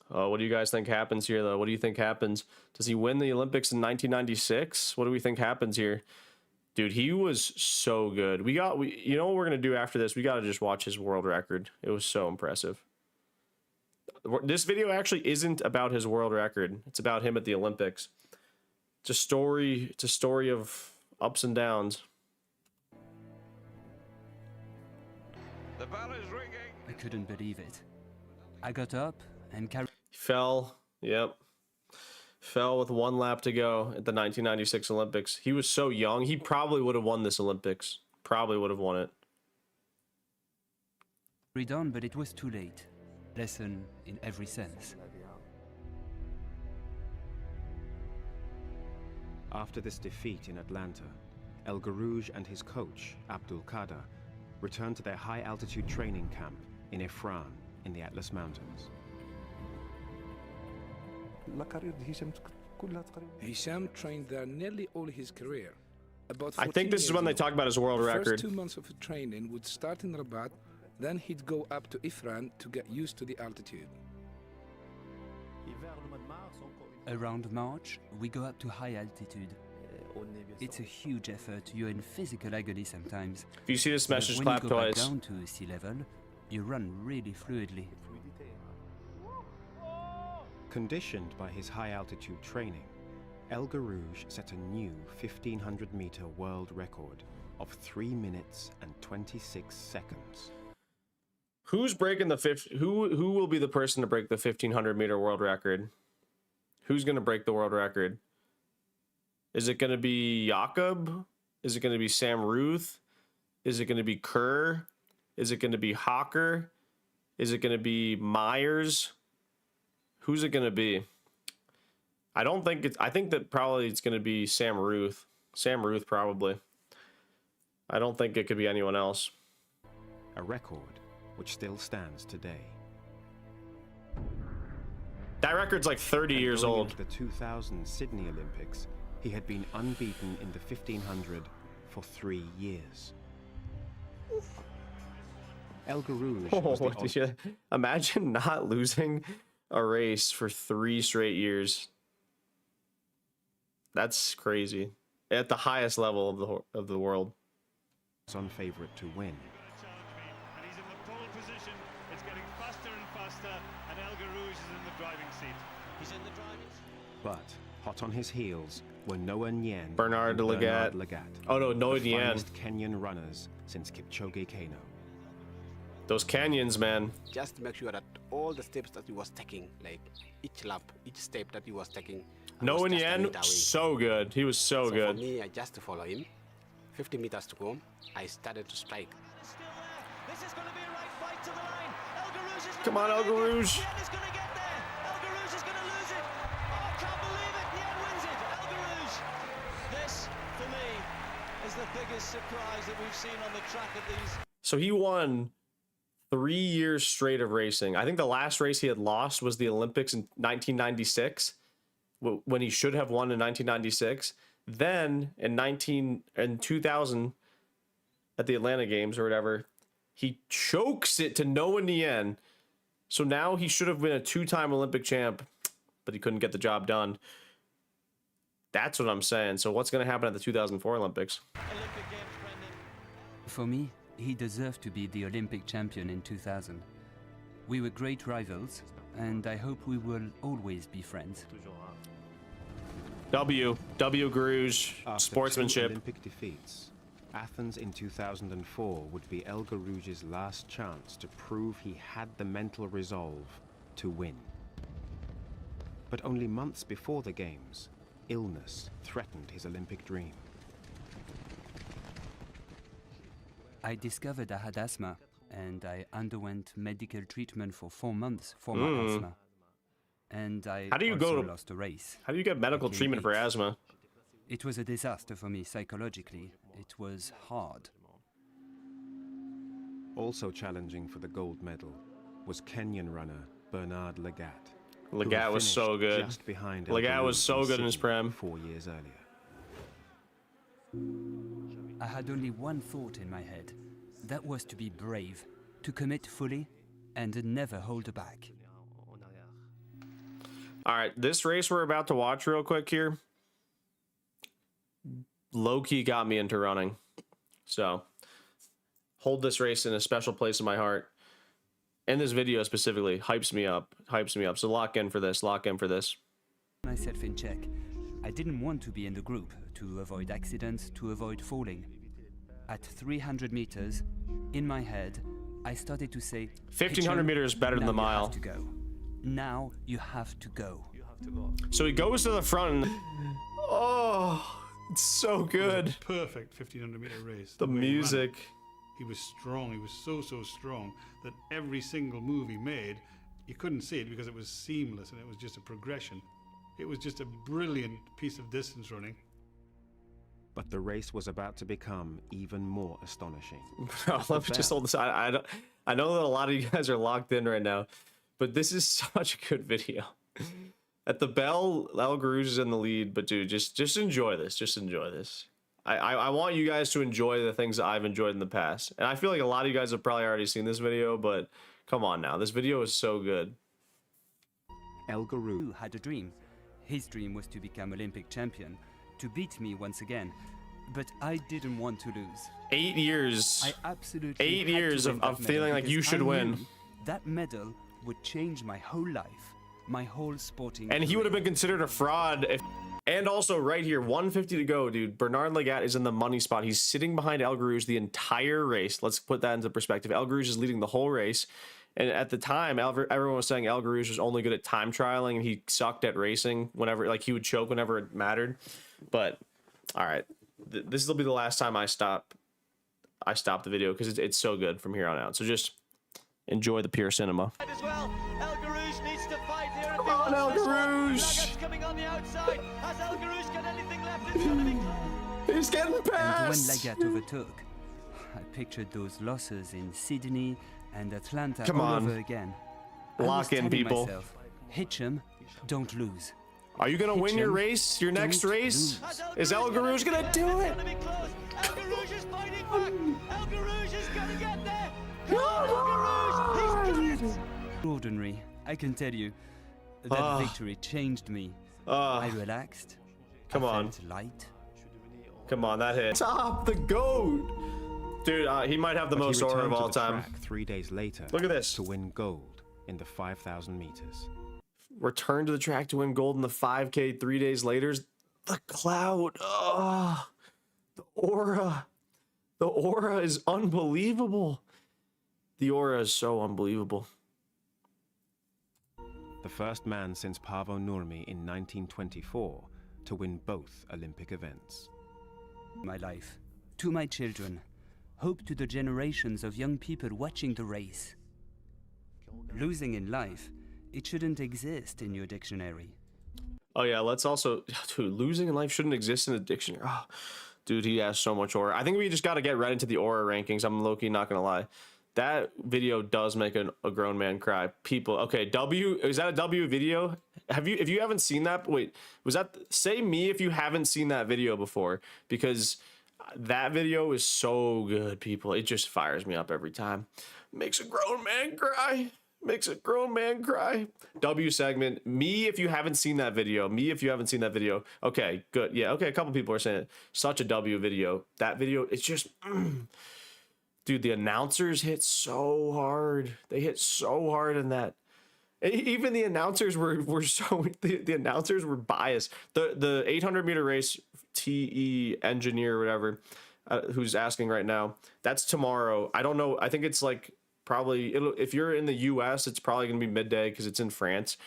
What do you guys think happens here, though? What do you think happens? Does he win the Olympics in 1996? What do we think happens here? Dude, he was so good. You know what we're going to do after this? We got to just watch his world record. It was so impressive. This video actually isn't about his world record. It's about him at the Olympics. It's a story of ups and downs. The bell is ringing. I couldn't believe it. I got up and carried... Fell. Yep. Fell with 1 lap to go at the 1996 Olympics. He was so young. He probably would have won this Olympics. Probably would have won it. on, but it was too late. Lesson in every sense. After this defeat in Atlanta, El Garouj and his coach, Abdul Qadir, returned to their high-altitude training camp in Ifran in the Atlas Mountains. Hisham trained there nearly all his career. About I think this is when they talk about his world the record. First 2 months of training would start in Rabat, then he'd go up to Ifran to get used to the altitude. Around March, we go up to high altitude. It's a huge effort. You're in physical agony sometimes. If you see this message, when clap you go twice. back down to sea level, you run really fluidly. Conditioned by his high-altitude training, El Garouge set a new 1,500-meter world record of 3 minutes and 26 seconds. Who's breaking the who will be the person to break the 1,500-meter world record? Who's going to break the world record? Is it going to be Jakob? Is it going to be Sam Ruth? Is it going to be Kerr? Is it going to be Hawker? Is it going to be Myers? Who's it going to be? I don't think it's... I think that probably it's going to be Sam Ruth. Sam Ruth, probably. I don't think it could be anyone else. A record which still stands today. That record's like 30 years Going old. into the 2000 Sydney Olympics, he had been unbeaten in the 1500 for 3 years. El Garouge was the Did you imagine not losing a race for 3 straight years? That's crazy. At the highest level of the world. on favorite to win. And he's in the pole position. It's getting faster and faster, and El Garouge is in the driving seat. He's in the driving seat. But hot on his heels were Noah Nyen Bernard and Lagat. Lagat. Oh no, Noah the Nyen. finest Kenyan runners since Kipchoge Keino. Those canyons, man. Just to make sure that all the steps that he was taking, like each lap, each step that he was taking, Noah was just a Nyen, meter away. so good. He was so For good. me, I just to follow him. 50 meters to go, I started to strike. Still there. This is going to be a right fight to the line. El Garouge is Come on, El Garouge. Nyen is going to get there. El Garouge is going to lose it. Oh, I can't believe it. Nyen wins it. El Garouge. This, for me, is the biggest surprise that we've seen on the track of these. So he won 3 years straight of racing. I think the last race he had lost was the Olympics in 1996, when he should have won in 1996. Then in 2000 at the Atlanta Games or whatever, he chokes it to Noah Nyen. So now he should have been a 2-time Olympic champ, but he couldn't get the job done. That's what I'm saying. So what's going to happen at the 2004 Olympics? Olympic Games, Brendan. For me, he deserved to be the Olympic champion in 2000. We were great rivals, and I hope we will always be friends. W Garouge, After 2 sportsmanship. Olympic defeats, Athens in 2004 would be El Garouge's last chance to prove he had the mental resolve to win. But only months before the Games, illness threatened his Olympic dream. I discovered I had asthma, and I underwent medical treatment for 4 months for my asthma. And I How do you also go to- lost a race. How do you get medical Became treatment for late. asthma? It was a disaster for me psychologically. It was hard. Also challenging for the gold medal was Kenyan runner Bernard Lagat. who had Lagat was so finished good. Just behind El Lagat was Garouge so good in his Sydney prem. 4 years earlier. I had only one thought in my head. That was to be brave, to commit fully, and never hold back. All right, this race we're about to watch real quick here, low-key got me into running. So hold this race in a special place in my heart. And this video specifically hypes me up. So lock in for this. Myself in check. I didn't want to be in the group to avoid accidents, to avoid falling. At 300 meters, in my head, I started to say, 1,500 meters better than now the you mile. have to go. Now you have to go. So he goes to the front and, oh, it's so good. Perfect 1500 meter race. The way he ran it. music. He was strong. He was so strong that every single move he made, you couldn't see it because it was seamless and it was just a progression. It was just a brilliant piece of distance running. But the race was about to become even more astonishing. Let me just hold this. I know that a lot of you guys are locked in right now, but this is such a good video. At the bell, El Garouge is in the lead, but dude, just enjoy this. Just enjoy this. I want you guys to enjoy the things that I've enjoyed in the past. And I feel like a lot of you guys have probably already seen this video, but come on now. This video is so good. El Garouge Who had a dream? His dream was to become Olympic champion, to beat me once again. But I didn't want to lose. 8 years. I absolutely 8 had to years win of that medal feeling like you because should I win. knew that medal would change my whole life, my whole sporting And he would have career. been considered a fraud if. And also right here, 150 to go, dude. Bernard Lagat is in the money spot. He's sitting behind El Garouge the entire race. Let's put that into perspective. El Garouge is leading the whole race. And at the time, everyone was saying El Garouge was only good at time trialing and he sucked at racing whenever, like he would choke whenever it mattered. But all right, this will be the last time I stop the video because it's so good from here on out. So just enjoy the pure cinema. As well, El Garouge needs to fight here. Come on, El Garouge! Lagat's coming on the outside. Has El Garouge got anything left? It's going to be close. He's getting And when past. Lagat overtook, I pictured those losses in Sydney and Atlanta Come all on. over again. I Lock was in, telling people. myself, Hitchem, don't lose. Are you gonna win your Hitchem, race? Your next don't race? lose. Is El Garouge gonna do it? It's going to be close. El Garouge is fighting back. El Garouge is going to get there. Come on, El Garouge. He's got it. Extraordinary, I can tell you. That Ah. victory changed me. Ah. I relaxed. Come I on. felt light. Come on, that hit. Top the GOAT. Dude, he might have the But he most aura of returned to all the time. track 3 days later. Look at this. To win gold in the 5,000 meters. Return to the track to win gold in the 5K 3 days later. The cloud. Oh, the aura. The aura is unbelievable. The aura is so unbelievable. The first man since Paavo Nurmi in 1924 to win both Olympic events. My life. To my children. Hope to the generations of young people watching the race. Losing in life, it shouldn't exist in your dictionary. Oh yeah, let's also, dude, losing in life shouldn't exist in a dictionary. Oh, dude, he has so much aura. I think we just got to get right into the aura rankings. I'm low-key not gonna lie. That video does make a grown man cry. People, okay, W, is that a W video? If you haven't seen that, wait, was that, say me if you haven't seen that video before, because that video is so good, people. It just fires me up every time. Makes a grown man cry. Makes a grown man cry. W segment. Me if you haven't seen that video. Me if you haven't seen that video. Okay, good. Yeah, okay, a couple people are saying it. Such a W video. That video, it's just... Dude, the announcers hit so hard. They hit so hard in that. Even the announcers were so... The announcers were biased. The 800-meter race, TE engineer or whatever, who's asking right now, that's tomorrow. I don't know. I think it's like probably... if you're in the US, it's probably going to be midday because it's in France.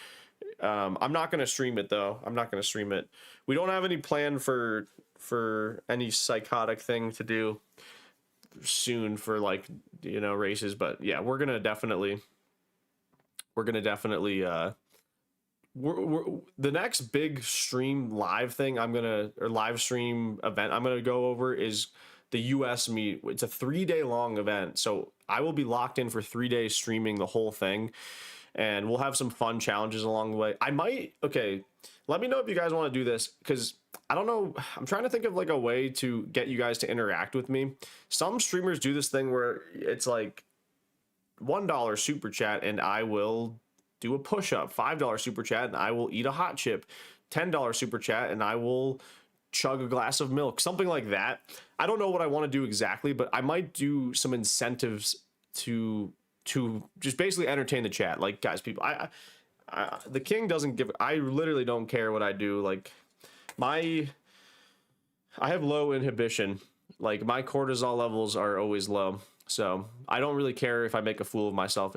I'm not going to stream it, though. I'm not going to stream it. We don't have any plan for any psychotic thing to do soon for, like, you know, races, but yeah, we're gonna definitely the next big stream live thing live stream event I'm gonna go over is the US meet. It's a 3-day long event, so I will be locked in for 3 days streaming the whole thing, and we'll have some fun challenges along the way. I might, okay, let me know if you guys want to do this, because I don't know, I'm trying to think of like a way to get you guys to interact with me. Some streamers do this thing where it's like $1 super chat and I will do a push-up, $5 super chat and I will eat a hot chip, $10 super chat and I will chug a glass of milk, something like that. I don't know what I want to do exactly, but I might do some incentives to just basically entertain the chat. Like, guys, people, the king doesn't give, I literally don't care what I do. Like, I have low inhibition. Like, my cortisol levels are always low, so I don't really care if I make a fool of myself.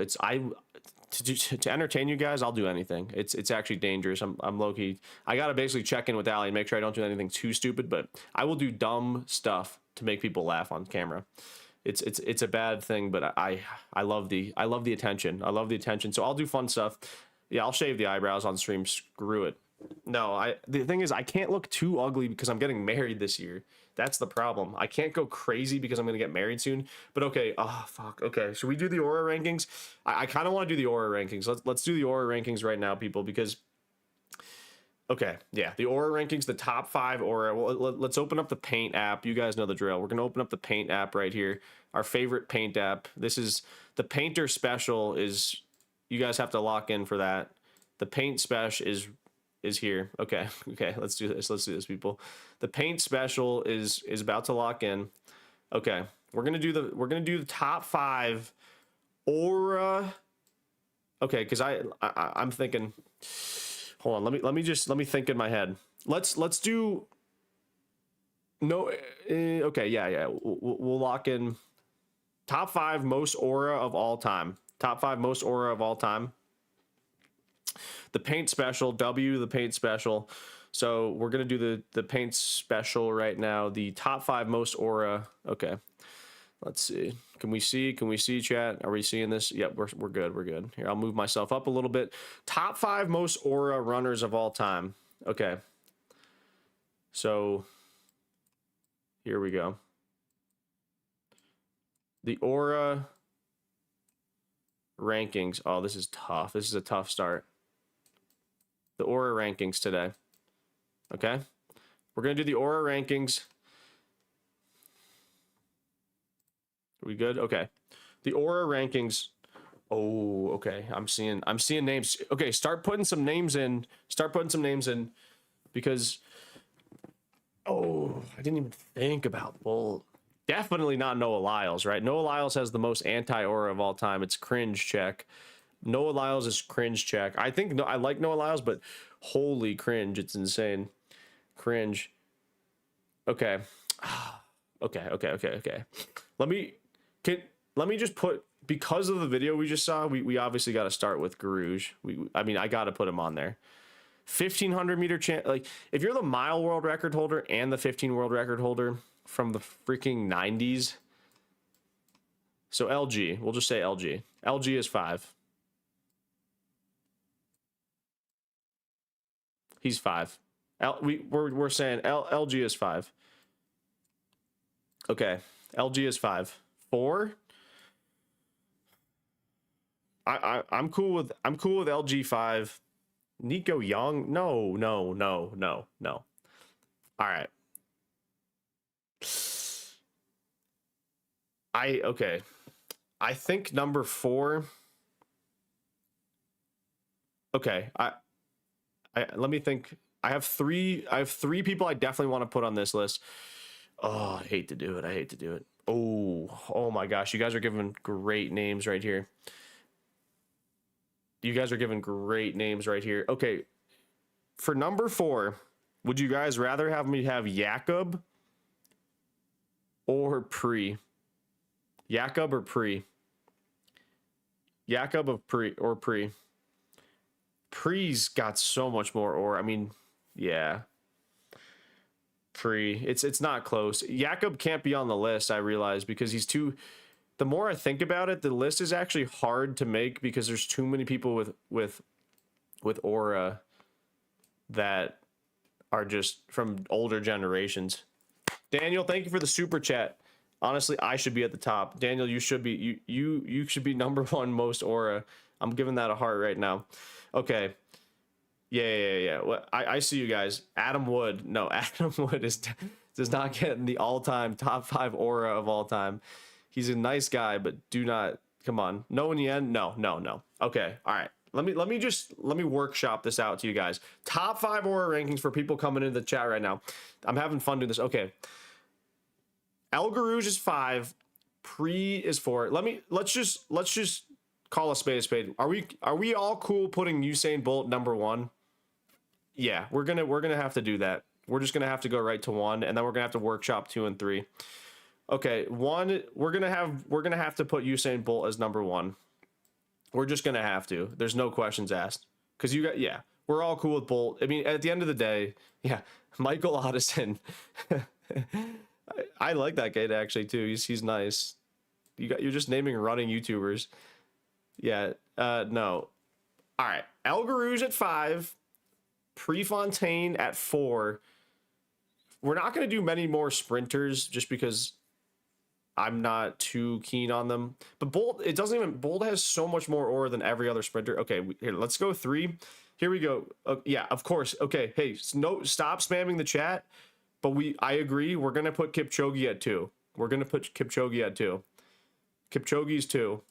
To entertain you guys, I'll do anything. It's actually dangerous. I'm low key. I gotta basically check in with Ali and make sure I don't do anything too stupid, but I will do dumb stuff to make people laugh on camera. It's a bad thing, but I love the attention. I love the attention. So I'll do fun stuff. Yeah, I'll shave the eyebrows on stream. Screw it. No, the thing is, I can't look too ugly because I'm getting married this year. That's the problem. I can't go crazy because I'm going to get married soon. But okay, oh, fuck. Okay, should we do the aura rankings? I kind of want to do the aura rankings. Let's do the aura rankings right now, people, because... Okay, yeah, the aura rankings, the top 5 aura. Well, let's open up the Paint app. You guys know the drill. We're going to open up the Paint app right here. Our favorite Paint app. This is... The Painter Special is... You guys have to lock in for that. The Paint Special is here. Okay, let's do this, people. The Paint Special is about to lock in. Okay, we're gonna do the top 5 aura. Okay, because I'm thinking Hold on, let me think in my head. Let's do no okay, yeah. We'll lock in top 5 most aura of all time. Top 5 most aura of all time. The paint special, the paint special. So we're gonna do the paint special right now. The top 5 most aura. Okay, let's see. Can we see chat? Are we seeing this? Yep, we're good. Here, I'll move myself up a little bit. Top 5 most aura runners of all time. Okay. So here we go. The aura rankings. Oh, this is tough. This is a tough start. The aura rankings today. Okay. We're going to do the aura rankings. Are we good? Okay. The aura rankings. Oh, okay. I'm seeing names. Okay, start putting some names in. Because I didn't even think about Bolt. Definitely not Noah Lyles, right? Noah Lyles has the most anti-aura of all time. It's cringe check. Noah Lyles is cringe check. I think I like Noah Lyles, but holy cringe. It's insane. Cringe. Okay. Okay. Let me just put, because of the video we just saw, we obviously got to start with Garouge. I got to put him on there. 1500 meter like if you're the mile world record holder and the 15 world record holder from the freaking 90s. So LG, we'll just say LG. LG is 5. He's 5. We're saying LG is 5. Okay, LG is 5. 4. I'm cool with LG 5. Nico Young? No. All right. Okay. I think number 4. Okay. Let me think. I have three people I definitely want to put on this list. Oh, I hate to do it. Oh my gosh. You guys are giving great names right here. Okay. For number 4, would you guys rather have me have Jakob or Pre? Jakob or Pre? Jakob of Pre? Pre's got so much more aura. Yeah. Pre. It's not close. Jakob can't be on the list, I realize, because he's too... The more I think about it, the list is actually hard to make because there's too many people with aura that are just from older generations. Daniel, thank you for the super chat. Honestly, I should be at the top. Daniel, you should be you should be number 1 most aura. I'm giving that a heart right now. Okay. Yeah. Well, I see you guys. Adam Wood. No, Adam Wood does not get in the all-time top 5 aura of all time. He's a nice guy, but do not, come on. No in the end? No. Okay, all right. Let me workshop this out to you guys. Top 5 aura rankings for people coming into the chat right now. I'm having fun doing this. Okay. El Garouge is 5. Pre is 4. Let's just call a spade. Are we all cool putting Usain Bolt number 1? Yeah, we're gonna have to do that. We're just gonna have to go right to 1, and then we're gonna have to workshop 2 and 3. Okay, 1, we're gonna have to put Usain Bolt as number 1. We're just gonna have to. There's no questions asked. Because we're all cool with Bolt. At the end of the day, yeah, Michael Ottison. I like that guy actually too. He's nice. You're just naming running YouTubers. Yeah, no. All right, El Garouge at 5. Prefontaine at 4. We're not going to do many more sprinters just because I'm not too keen on them. But Bolt has so much more aura than every other sprinter. Okay, here, let's go 3. Here we go. Yeah, of course. Okay, hey, no, stop spamming the chat. But I agree. We're going to put Kipchoge at 2. Kipchoge's 2.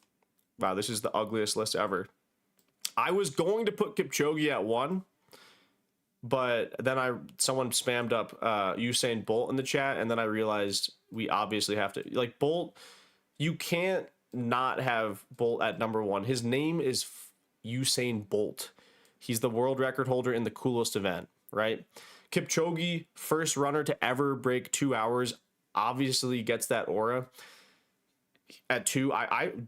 Wow, this is the ugliest list ever. I was going to put Kipchoge at 1. But then someone spammed up Usain Bolt in the chat, and then I realized we obviously have to, Bolt, you can't not have Bolt at number 1. His name is Usain Bolt. He's the world record holder in the coolest event, right? Kipchoge, first runner to ever break 2 hours, obviously gets that aura at 2.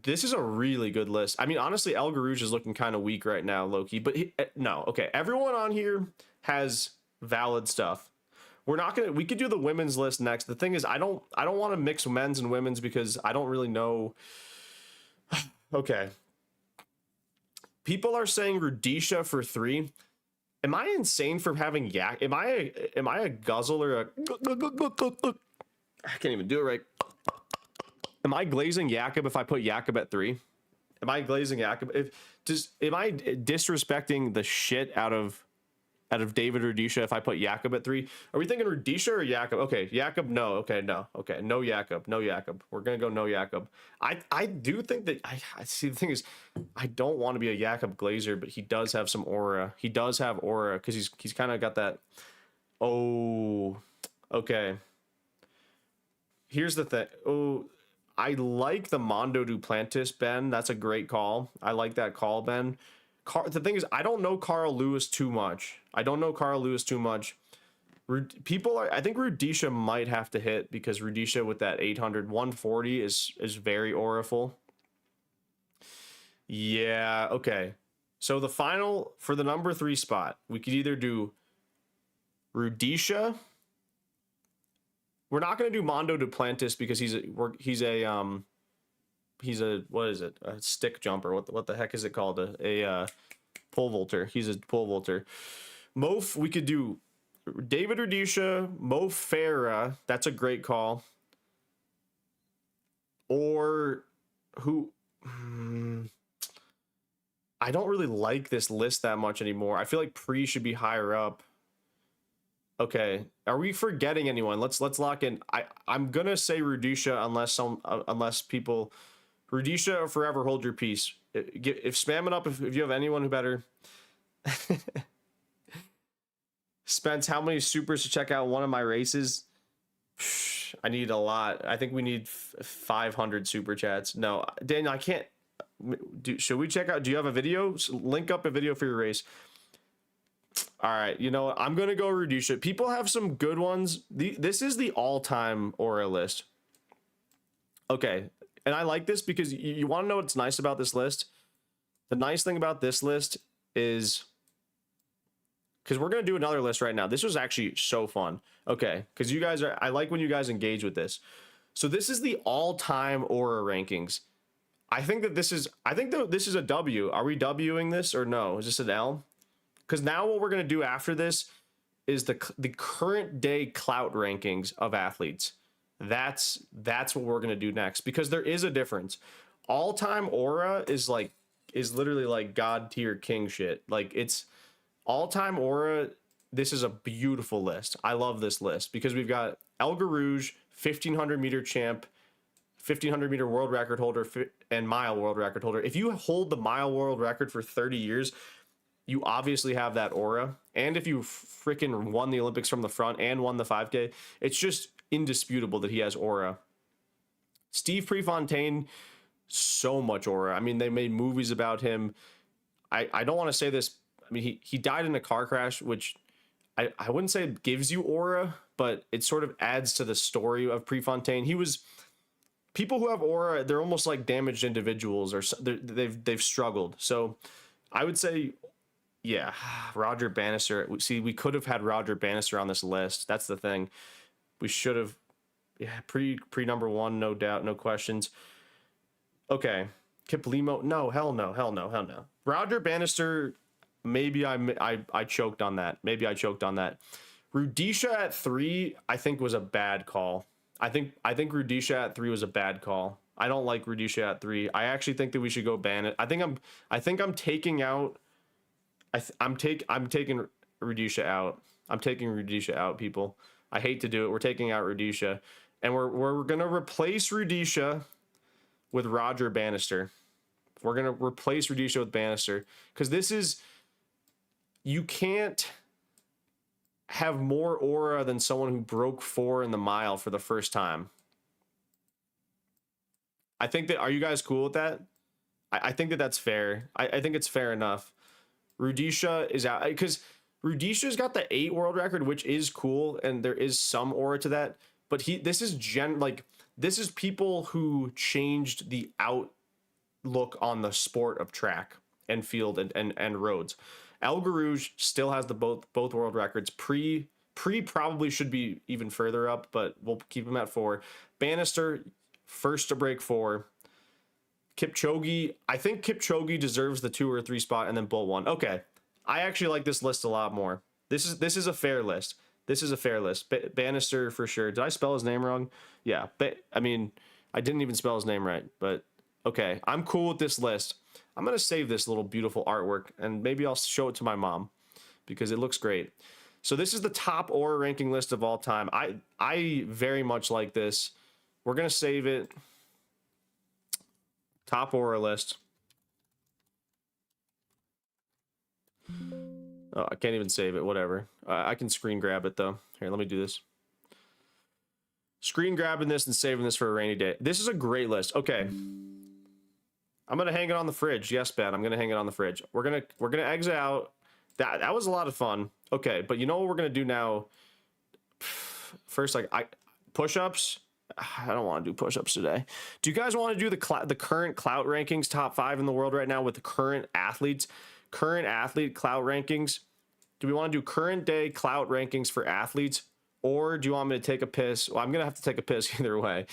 This is a really good list. I mean, honestly, El Garouge is looking kind of weak right now, Loki, but no, okay. Everyone on here has valid stuff. We could do the women's list next. The thing is, I don't want to mix men's and women's because I don't really know. Okay. People are saying Rudisha for 3. Am I insane for having yak? Am I a guzzle or a? I can't even do it right. Am I glazing Jakob if I put Jakob at 3? Am I glazing Jakob? Am I disrespecting the shit out of David Rudisha if I put Jakob at 3? Are we thinking Rudisha or Jakob? Okay, Jakob, no. Okay, no. Okay, no Jakob. No Jakob. We're gonna go no Jakob. I do think that I see. The thing is, I don't want to be a Jakob Glazer, but he does have some aura. He does have aura because he's kind of got that. Oh, okay. Here's the thing. Oh, I like the Mondo Duplantis, Ben. That's a great call. I like that call, Ben. The thing is, I don't know Carl Lewis too much. I think Rudisha might have to hit because Rudisha with that 800, 140 is very auriful. Yeah, okay. So the final for the number 3 spot, we could either do Rudisha. We're not going to do Mondo Duplantis because he's a what is it? A stick jumper. What the heck is it called? A pole vaulter. He's a pole vaulter. Mof, we could do David Rudisha, Mo Farah. That's a great call. Or who? I don't really like this list that much anymore. I feel like Pre should be higher up. Okay, are we forgetting anyone? Let's lock in. I'm gonna say Rudisha unless people, Rudisha or forever hold your peace. If spam it up if you have anyone who better. Spence, how many supers to check out one of my races? I need a lot. I think we need 500 super chats. No, Daniel, I can't. Should we check out? Do you have a video? Link up a video for your race. All right, you know what? I'm gonna go Rudisha. People have some good ones. This is the all-time aura list. Okay, and I like this because you want to know what's nice about this list. The nice thing about this list is because we're gonna do another list right now. This was actually so fun. Okay, because you guys I like when you guys engage with this. So this is the all-time aura rankings. I think that this is a W. Are we Wing this or no? Is this an L? Because now what we're going to do after this is the current day clout rankings of athletes. That's what we're going to do next, because there is a difference. All-time aura is literally like god tier king shit. Like, it's all-time aura. This is a beautiful list. I love this list because we've got El Garouge, 1500 meter champ, 1500 meter world record holder, and mile world record holder. If you hold the mile world record for 30 years, you obviously have that aura. And if you freaking won the Olympics from the front and won the 5K, it's just indisputable that he has aura. Steve Prefontaine, so much aura. I mean, they made movies about him. I don't want to say this. I mean, he died in a car crash, which I wouldn't say it gives you aura, but it sort of adds to the story of Prefontaine. People who have aura, they're almost like damaged individuals, or they've struggled. So I would say, yeah, Roger Bannister. See, we could have had Roger Bannister on this list. That's the thing. We should have. Yeah, pre number 1, no doubt, no questions. Okay, Kip Limo. No, hell no. Roger Bannister. Maybe I choked on that. Rudisha at 3, I think, was a bad call. I think Rudisha at 3 was a bad call. I don't like Rudisha at 3. I actually think that we should go ban it. I think I'm taking out. I'm taking Rudisha out. I'm taking Rudisha out, people. I hate to do it. We're taking out Rudisha, and we're gonna replace Rudisha with Roger Bannister. We're gonna replace Rudisha with Bannister because this is. You can't have more aura than someone who broke 4 in the mile for the first time. I think that. Are you guys cool with that? I think that that's fair. I think it's fair enough. Rudisha is out because Rudisha's got the 8 world record, which is cool, and there is some aura to that. But this is this is people who changed the outlook on the sport of track and field and roads. El Garouge still has the both world records. Pre probably should be even further up, but we'll keep him at 4. Bannister, first to break 4. Kipchoge, I think Kipchoge deserves the 2 or 3 spot, and then Bolt 1. Okay, I actually like this list a lot more. This is a fair list. This is a fair list. Bannister for sure. Did I spell his name wrong? Yeah, I mean, I didn't even spell his name right, but okay. I'm cool with this list. I'm going to save this little beautiful artwork, and maybe I'll show it to my mom because it looks great. So this is the top aura ranking list of all time. I very much like this. We're going to save it. Top aura list. Oh, I can't even save it. Whatever. I can screen grab it though. Here, let me do this. Screen grabbing this and saving this for a rainy day. This is a great list. Okay. I'm gonna hang it on the fridge. Yes, Ben. I'm gonna hang it on the fridge. We're gonna exit out. That was a lot of fun. Okay, but you know what we're gonna do now? First, like push-ups. I don't want to do push-ups today. Do you guys want to do the current clout rankings, top 5 in the world right now with the current athletes, current athlete clout rankings? Do we want to do current day clout rankings for athletes, or do you want me to take a piss? Well, I'm gonna have to take a piss either way.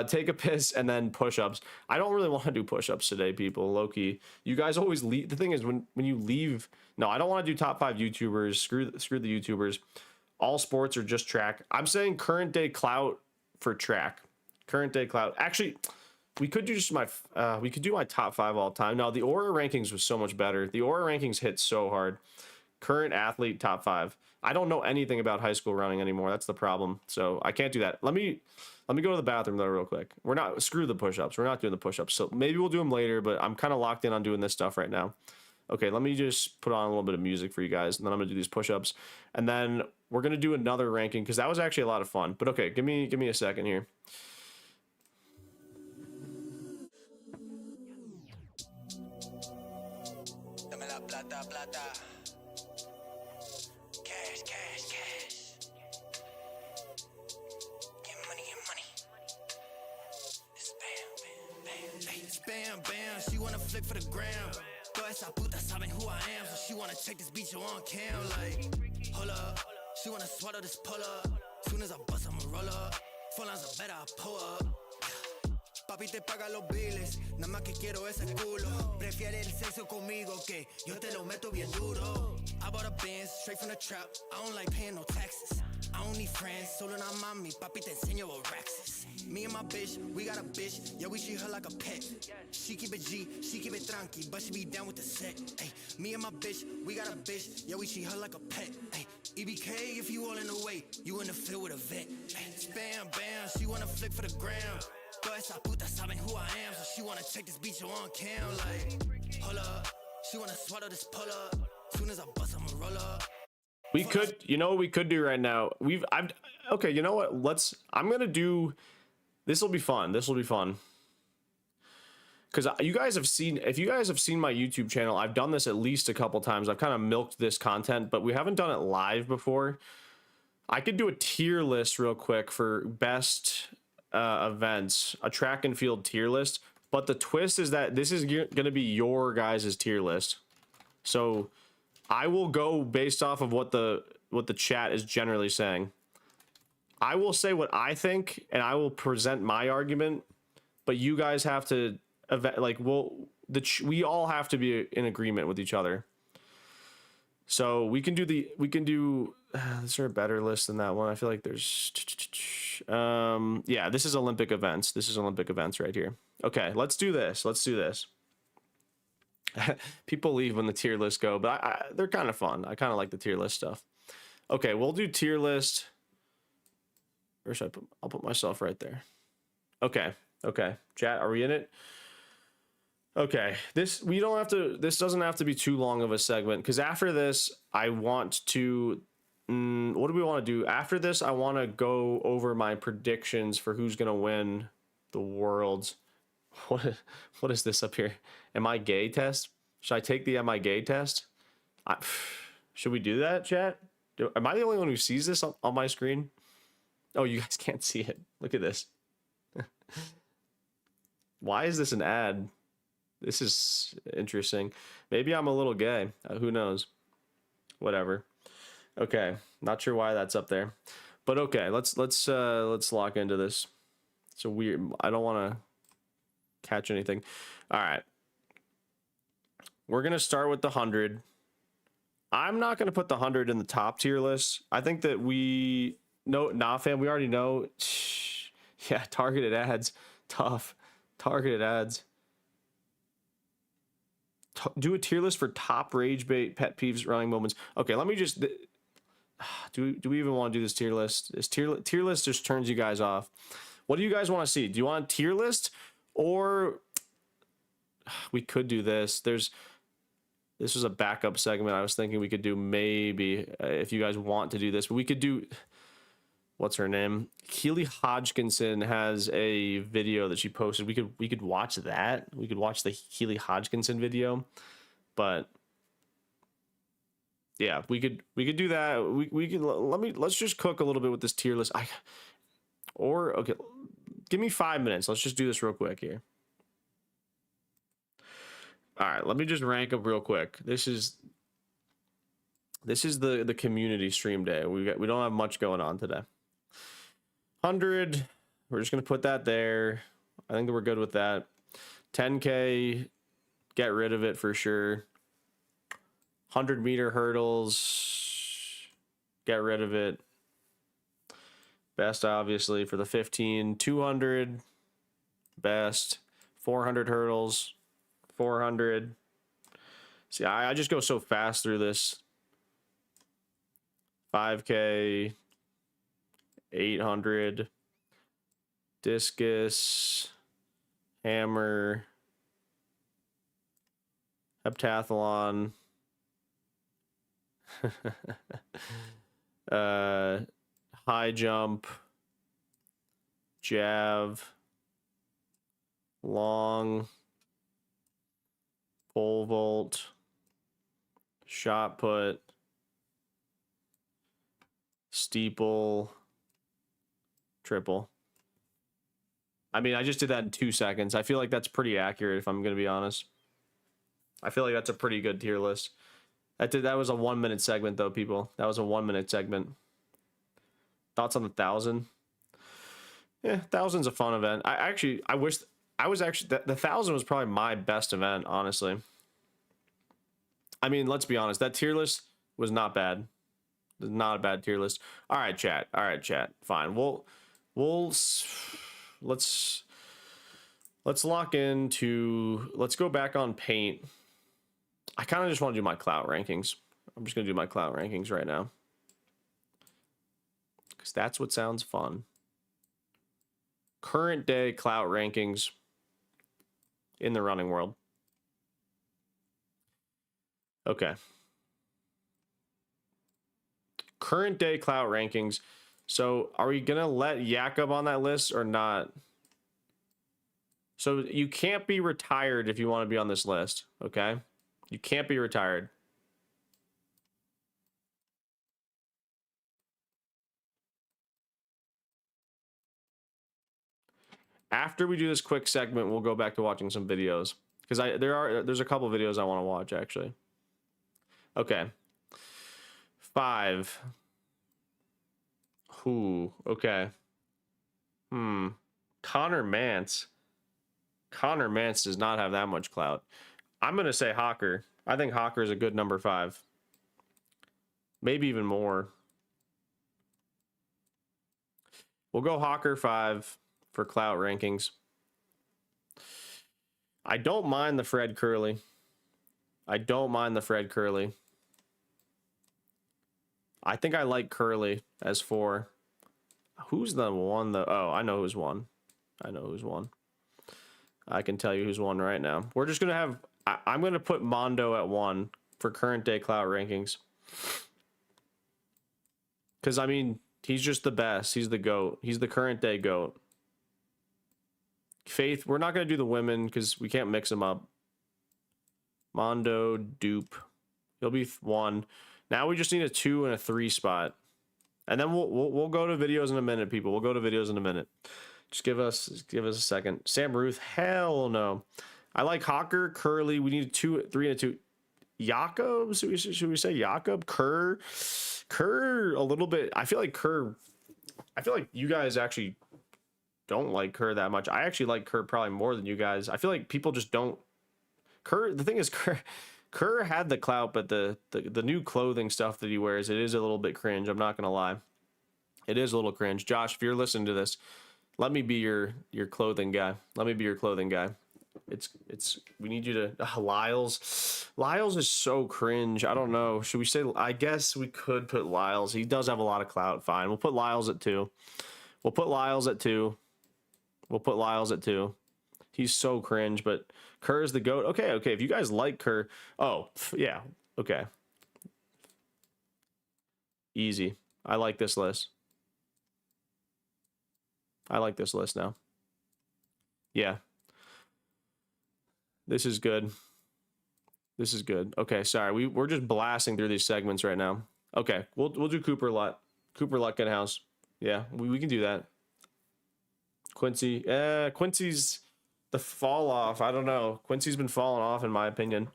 Take a piss and then push-ups. I don't really want to do push-ups today, people. Low-key, you guys always leave. The thing is, when you leave, no, I don't want to do top 5 YouTubers. Screw the YouTubers. All sports are just track. I'm saying current day clout for track. Current day clout. Actually, we could do just we could do my top 5 all time. No, the aura rankings was so much better. The aura rankings hit so hard. Current athlete top 5. I don't know anything about high school running anymore. That's the problem. So I can't do that. Let me go to the bathroom though real quick. Screw the push-ups. We're not doing the push-ups. So maybe we'll do them later, but I'm kind of locked in on doing this stuff right now. Okay, let me just put on a little bit of music for you guys, and then I'm gonna do these push-ups, and then we're gonna do another ranking because that was actually a lot of fun. But okay, give me a second here. Bam, bam, she wanna flick for the gram. Toda esa puta saben who I am, so she wanna check this beat on cam. Like, hold up, she wanna swallow this pull up. Soon as I bust, I'ma roll up. 4 lines are better, I pull up. Papi te paga los biles, nada más que quiero ese culo. Prefiere el sexo conmigo que yo te lo meto bien duro. I bought a Benz straight from the trap, I don't like paying no taxes. I don't need friends, solo una mami, papi te enseño what racks is. Me and my bitch, we got a bitch, yeah we treat her like a pet. She keep it G, she keep it tranqui, but she be down with the set. Ay, me and my bitch, we got a bitch, yeah we treat her like a pet. Ay, EBK if you all in the way, you in the field with a vet. Ay, bam, bam, she wanna flick for the gram. Toda esa puta saben who I am, so she wanna check this beat on cam. Like, hold up, she wanna swallow this pull up. Soon as I bust, I'ma roll up. We could, you know what we could do right now? Okay, you know what? I'm gonna do. This will be fun. This will be fun. Because you guys have seen, if you guys have seen my YouTube channel, I've done this at least a couple times. I've kind of milked this content, but we haven't done it live before. I could do a tier list real quick for best events, a track and field tier list. But the twist is that this is going to be your guys' tier list. So I will go based off of what the chat is generally saying. I will say what I think, and I will present my argument, but you guys have to we all have to be in agreement with each other. So we can do is there a better list than that one? I feel like there's yeah, this is Olympic events. This is Olympic events right here. Okay, let's do this. People leave when the tier lists go, but they're kind of fun. I kind of like the tier list stuff. Okay, we'll do tier list. Where should I put? I'll put myself right there. Okay. Chat, are we in it? Okay. This doesn't have to be too long of a segment, because after this, I want to. What do we want to do? After this, I want to go over my predictions for who's gonna win the Worlds. What is this up here? Am I gay test? Should I take the am I gay test? Should we do that, chat? Am I the only one who sees this on my screen? Oh, you guys can't see it. Look at this. Why is this an ad? This is interesting. Maybe I'm a little gay. Who knows? Whatever. Okay, not sure why that's up there, but okay. Let's lock into this. It's a weird. I don't want to catch anything. All right. We're gonna start with the 100. I'm not gonna put the 100 in the top tier list. I think that we fam. We already know. Yeah, targeted ads, tough. Targeted ads. Do a tier list for top rage bait pet peeves running moments. Okay, let me just. Do we even want to do this tier list? This tier list just turns you guys off. What do you guys want to see? Do you want a tier list, or we could do this? This was a backup segment. I was thinking we could do maybe if you guys want to do this, but we could do. What's her name? Keely Hodkinson has a video that she posted. We could watch that. We could watch the Keely Hodkinson video, but yeah, we could do that. We could let's just cook a little bit with this tier list. Okay, give me 5 minutes. Let's just do this real quick here. All right, let me just rank up real quick. This is the community stream day. We don't have much going on today. 100, we're just gonna put that there. I think that we're good with that. 10K, get rid of it for sure. 100-meter hurdles, get rid of it. Best obviously for the 15. 200, best. 400 hurdles, 400. See, I just go so fast through this. 5K, 800, discus, hammer, heptathlon, high jump, jav, long, pole vault, shot put, steeple, triple. I mean, I just did that in 2 seconds. I feel like that's pretty accurate, if I'm going to be honest. I feel like that's a pretty good tier list. That was a 1 minute segment, though, people. That was a 1 minute segment. Thoughts on the 1,000? Yeah, 1,000's a fun event. I wish I was actually the 1,000 was probably my best event, honestly. I mean, let's be honest. That tier list was not bad. Not a bad tier list. All right, chat. Fine. Let's lock into. Let's go back on paint. I kind of just want to do my clout rankings. I'm just gonna do my clout rankings right now because that's what sounds fun. Current day clout rankings in the running world. Okay. Current day clout rankings. So are we gonna let Jakob on that list or not? So you can't be retired if you want to be on this list, okay? You can't be retired. After we do this quick segment, we'll go back to watching some videos because there's a couple videos I want to watch actually. Okay. 5. Who? Okay. Connor Mance. Connor Mance does not have that much clout. I'm going to say Hawker. I think Hawker is a good number 5. Maybe even more. We'll go Hawker 5 for clout rankings. I don't mind the Fred Curley. I think I like Curley as 4. Who's the one though? Oh, I know who's 1. I can tell you who's 1 right now. We're just gonna have. I'm gonna put Mondo at 1 for current day clout rankings. Because I mean, he's just the best. He's the GOAT. He's the current day GOAT. Faith, we're not gonna do the women because we can't mix them up. Mondo, Dupe. He'll be 1. Now we just need a 2 and a 3 spot. And then we'll go to videos in a minute, people. We'll go to videos in a minute. Just give us a second. Sam Ruth, hell no. I like Hawker, Curly. We need a 2, 3, and a 2. Jakob, should we say Jakob? Kerr, a little bit. I feel like you guys actually don't like Kerr that much. I actually like Kerr probably more than you guys. I feel like people just don't. Kerr, the thing is, Kerr had the clout, but the new clothing stuff that he wears, it is a little bit cringe. I'm not gonna lie, it is a little cringe. Josh, if you're listening to this, let me be your clothing guy. Let me be your clothing guy. We need you to Lyles is so cringe. I don't know. Should we say? I guess we could put Lyles. He does have a lot of clout. Fine, we'll put Lyles at 2. We'll put Lyles at 2. He's so cringe, but Kerr's the GOAT. Okay. If you guys like Kerr, yeah, okay. Easy. I like this list. Now. Yeah. This is good. Okay, sorry. We're just blasting through these segments right now. Okay, we'll do Cooper Luck in house. Yeah, we can do that. Quincy's the fall off. I don't know. Quincy's been falling off in my opinion.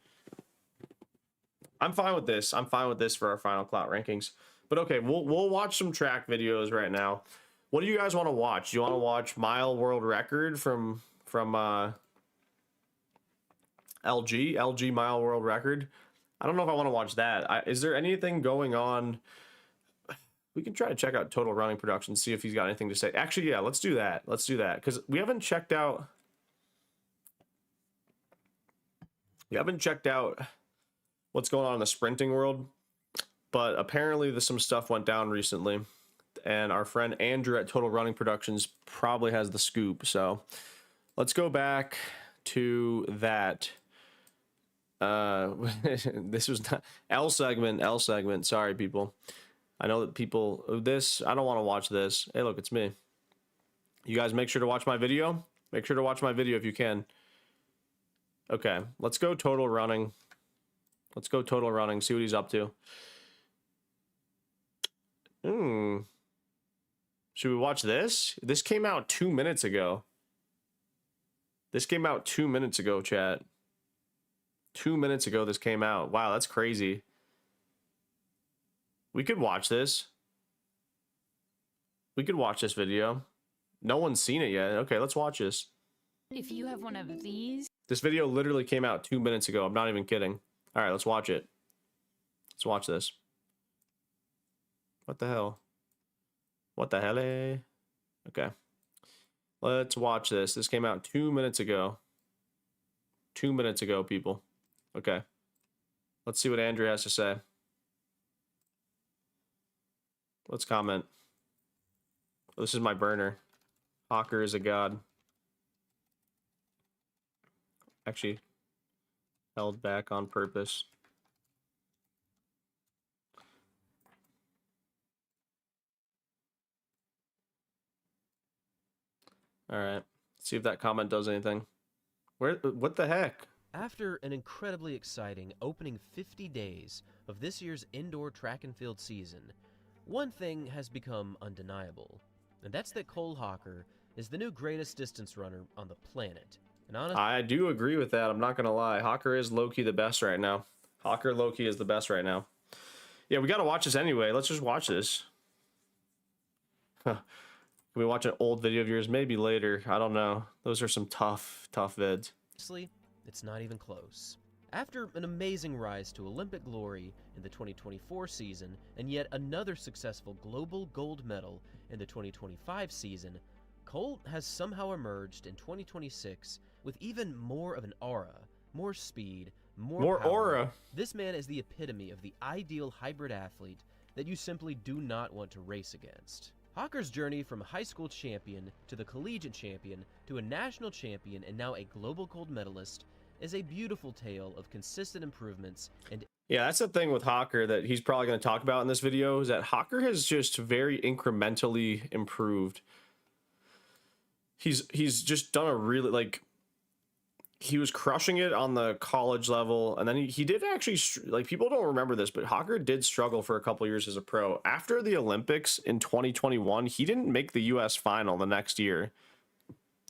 I'm fine with this. For our final clout rankings. But okay, we'll watch some track videos right now. What do you guys want to watch? Do you want to watch mile world record from LG mile world record? I don't know if I want to watch that. Is there anything going on? We can try to check out Total Running Production, see if he's got anything to say. Actually, yeah, let's do that. Because we haven't checked out what's going on in the sprinting world, but apparently some stuff went down recently, and our friend Andrew at Total Running Productions probably has the scoop. So let's go back to that. This was not L segment. Sorry, people. I know that people I don't want to watch this. Hey, look, it's me. You guys make sure to watch my video. Make sure to watch my video if you can. Okay, let's go Total Running. See what he's up to. Should we watch this? This came out 2 minutes ago. Chat. 2 minutes ago this came out. Wow, that's crazy. We could watch this. Video. No one's seen it yet. Okay, let's watch this. If you have one of these. This video literally came out 2 minutes ago. I'm not even kidding. All right, let's watch it. Let's watch this. What the hell? Okay. Let's watch this. This came out 2 minutes ago. 2 minutes ago, people. Okay. Let's see what Andrew has to say. Let's comment. This is my burner. Hawker is a god. Actually, held back on purpose. All right. See if that comment does anything. What the heck? After an incredibly exciting opening 50 days of this year's indoor track and field season, one thing has become undeniable, and that's that Cole Hawker is the new greatest distance runner on the planet. And honestly, I do agree with that. I'm not going to lie. Hawker is low-key the best right now. Yeah, we got to watch this anyway. Let's just watch this. Can we watch an old video of yours? Maybe later. I don't know. Those are some tough vids. honestly, it's not even close. After an amazing rise to Olympic glory in the 2024 season, and yet another successful global gold medal in the 2025 season, Cole has somehow emerged in 2026 with even more of an aura, more speed, more power. Aura. This man is the epitome of the ideal hybrid athlete that you simply do not want to race against. Hawker's journey from a high school champion to the collegiate champion to a national champion and now a global gold medalist is a beautiful tale of consistent improvements. And yeah, that's the thing with Hawker that he's probably going to talk about in this video, is that Hawker has just very incrementally improved. He's just done a really, like, he was crushing it on the college level, and then he did actually, like, people don't remember this, but Hawker did struggle for a couple years as a pro. After the Olympics in 2021, he didn't make the US final the next year.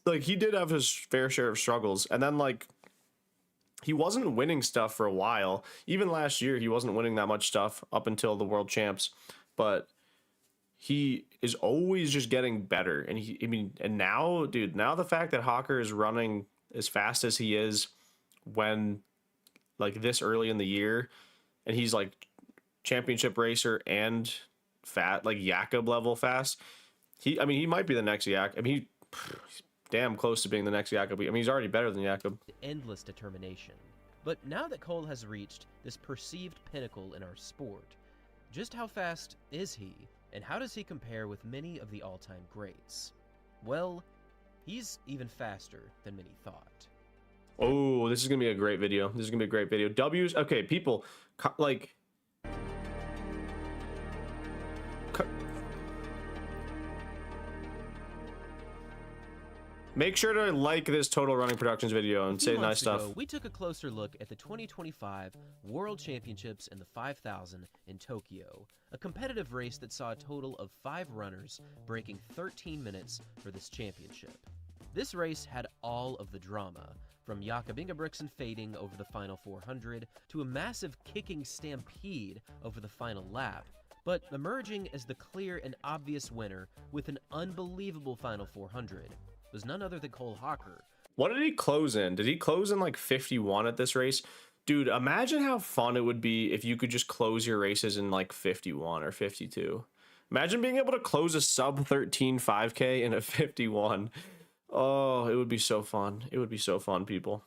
Like, he did have his fair share of struggles, and then, like, he wasn't winning stuff for a while. Even last year, he wasn't winning that much stuff up until the World Champs, but he is always just getting better. And and now, dude, now the fact that Hawker is running as fast as he is when, like, this early in the year, and he's like championship racer and like Jakob level fast, he might be the next Jakob. He's damn close to being the next Jakob. He's already better than Jakob. Endless determination. But now that Cole has reached this perceived pinnacle in our sport, just how fast is he, and how does he compare with many of the all-time greats? Well, he's even faster than many thought. Oh, this is gonna be a great video. This is gonna be a great video. W's, okay, people, like, make sure to like this Total Running Productions video and say nice stuff. We took a closer look at the 2025 World Championships in the 5,000 in Tokyo, a competitive race that saw a total of 5 runners breaking 13 minutes for this championship. This race had all of the drama, from Jakob Ingebrigtsen fading over the final 400 to a massive kicking stampede over the final lap, but emerging as the clear and obvious winner with an unbelievable final 400 was none other than Cole Hawker. What did he close in? Did he close in like 51 at this race? Dude, imagine how fun it would be if you could just close your races in like 51 or 52. Imagine being able to close a sub 13 5K in a 51. Oh, it would be so fun. It would be so fun, people.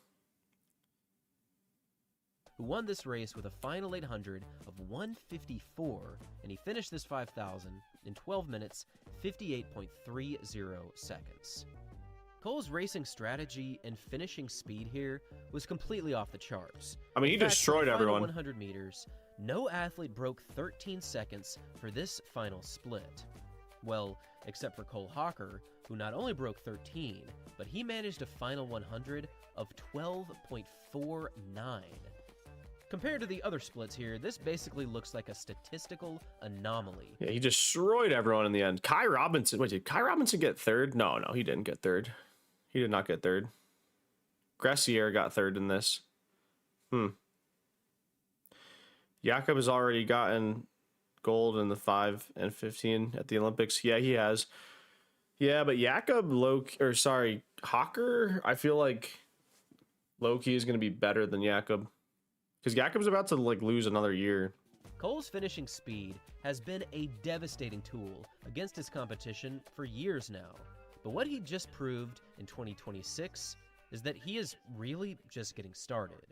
Who won this race with a final 800 of 154, and he finished this 5,000 in 12 minutes, 58.30 seconds. Cole's racing strategy and finishing speed here was completely off the charts. He destroyed everyone. 100 meters, no athlete broke 13 seconds for this final split. Well, except for Cole Hawker, who not only broke 13, but he managed a final 100 of 12.49. Compared to the other splits here, this basically looks like a statistical anomaly. Yeah, he destroyed everyone in the end. Kai Robinson, wait, did Kai Robinson get third? No, he didn't get third. He did not get third. Gressier got third in this. Jakob has already gotten gold in the 5 and 15 at the Olympics. Yeah, he has. Yeah, but Hawker, I feel like low-key is going to be better than Jakob. Because Jakob's about to like lose another year. Cole's finishing speed has been a devastating tool against his competition for years now. But what he just proved in 2026 is that he is really just getting started.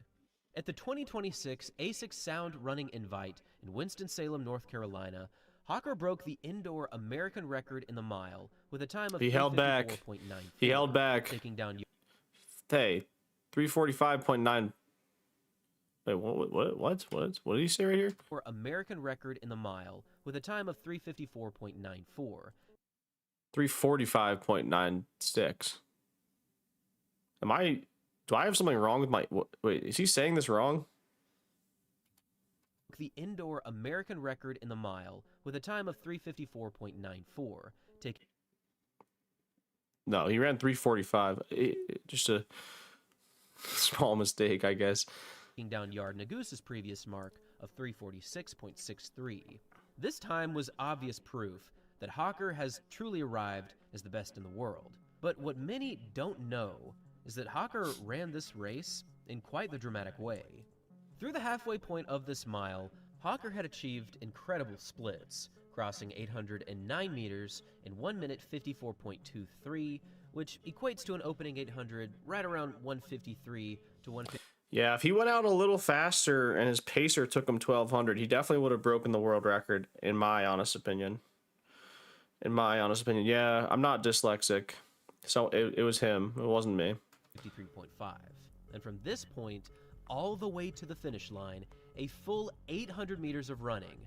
At the 2026 ASICS Sound Running Invite in Winston-Salem, North Carolina, Hawker broke the indoor American record in the mile with a time of 354.94. He held back. Taking down 345.9. Wait, what did he say right here? For American record in the mile with a time of 354.94. 345.96. Do I have something wrong with my, wait, is he saying this wrong? The indoor American record in the mile with a time of 354.94. No, he ran 345. Just a small mistake, I guess. Down Yard Nagusa's previous mark of 346.63. This time was obvious proof that Hawker has truly arrived as the best in the world. But what many don't know is that Hawker ran this race in quite the dramatic way. Through the halfway point of this mile, Hawker had achieved incredible splits, crossing 809 meters in 1 minute 54.23, which equates to an opening 800 right around 153 to 150. Yeah, if he went out a little faster and his pacer took him 1200, he definitely would have broken the world record, in my honest opinion. Yeah, I'm not dyslexic, so it was him. It wasn't me. 53.5. And from this point, all the way to the finish line, a full 800 meters of running,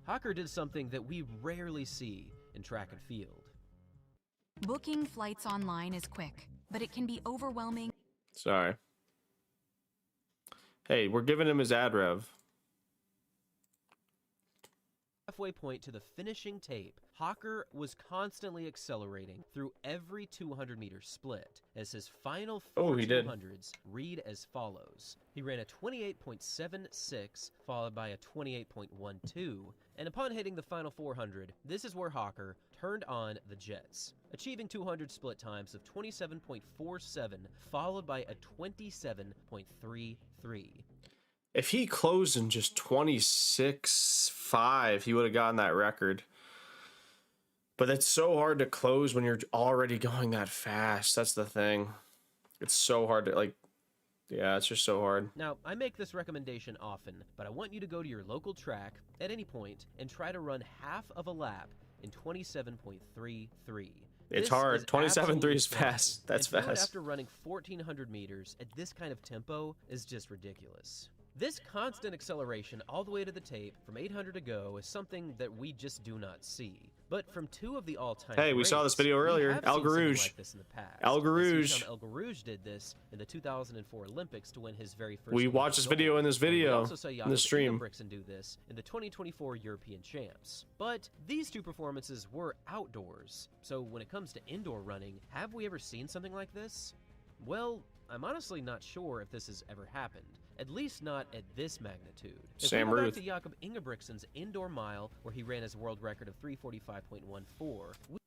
Hawker did something that we rarely see in track and field. Booking flights online is quick, but it can be overwhelming. Sorry. Hey, we're giving him his ad rev. Halfway point to the finishing tape, Hawker was constantly accelerating through every 200-meter split, as his final four 200s read as follows. He ran a 28.76, followed by a 28.12, and upon hitting the final 400, this is where Hawker turned on the jets, achieving 200 split times of 27.47, followed by a 27.33. If he closed in just 26.5, he would have gotten that record. But it's so hard to close when you're already going that fast. That's the thing. It's so hard to, like, yeah, it's just so hard. Now, I make this recommendation often, but I want you to go to your local track at any point and try to run half of a lap in 27.33. It's hard. 27.3 is fast. That's fast. fast. After running 1,400 meters at this kind of tempo is just ridiculous. This constant acceleration all the way to the tape from 800 to go is something that we just do not see. But from two of the all-time Hey, we saw this video earlier. El Garouge. Like this in the past. El Garouge. El Garouge did this in the 2004 Olympics to win his very first. We watched this video in this video. We also saw in the stream. Ingebrigtsen do this in the 2024 European Champs. But these two performances were outdoors. So when it comes to indoor running, have we ever seen something like this? Well, I'm honestly not sure if this has ever happened. At least not at this magnitude. Sam If we go Ruth. back to Jakob Ingebrigtsen's indoor mile, where he ran his world record of 3:45.14.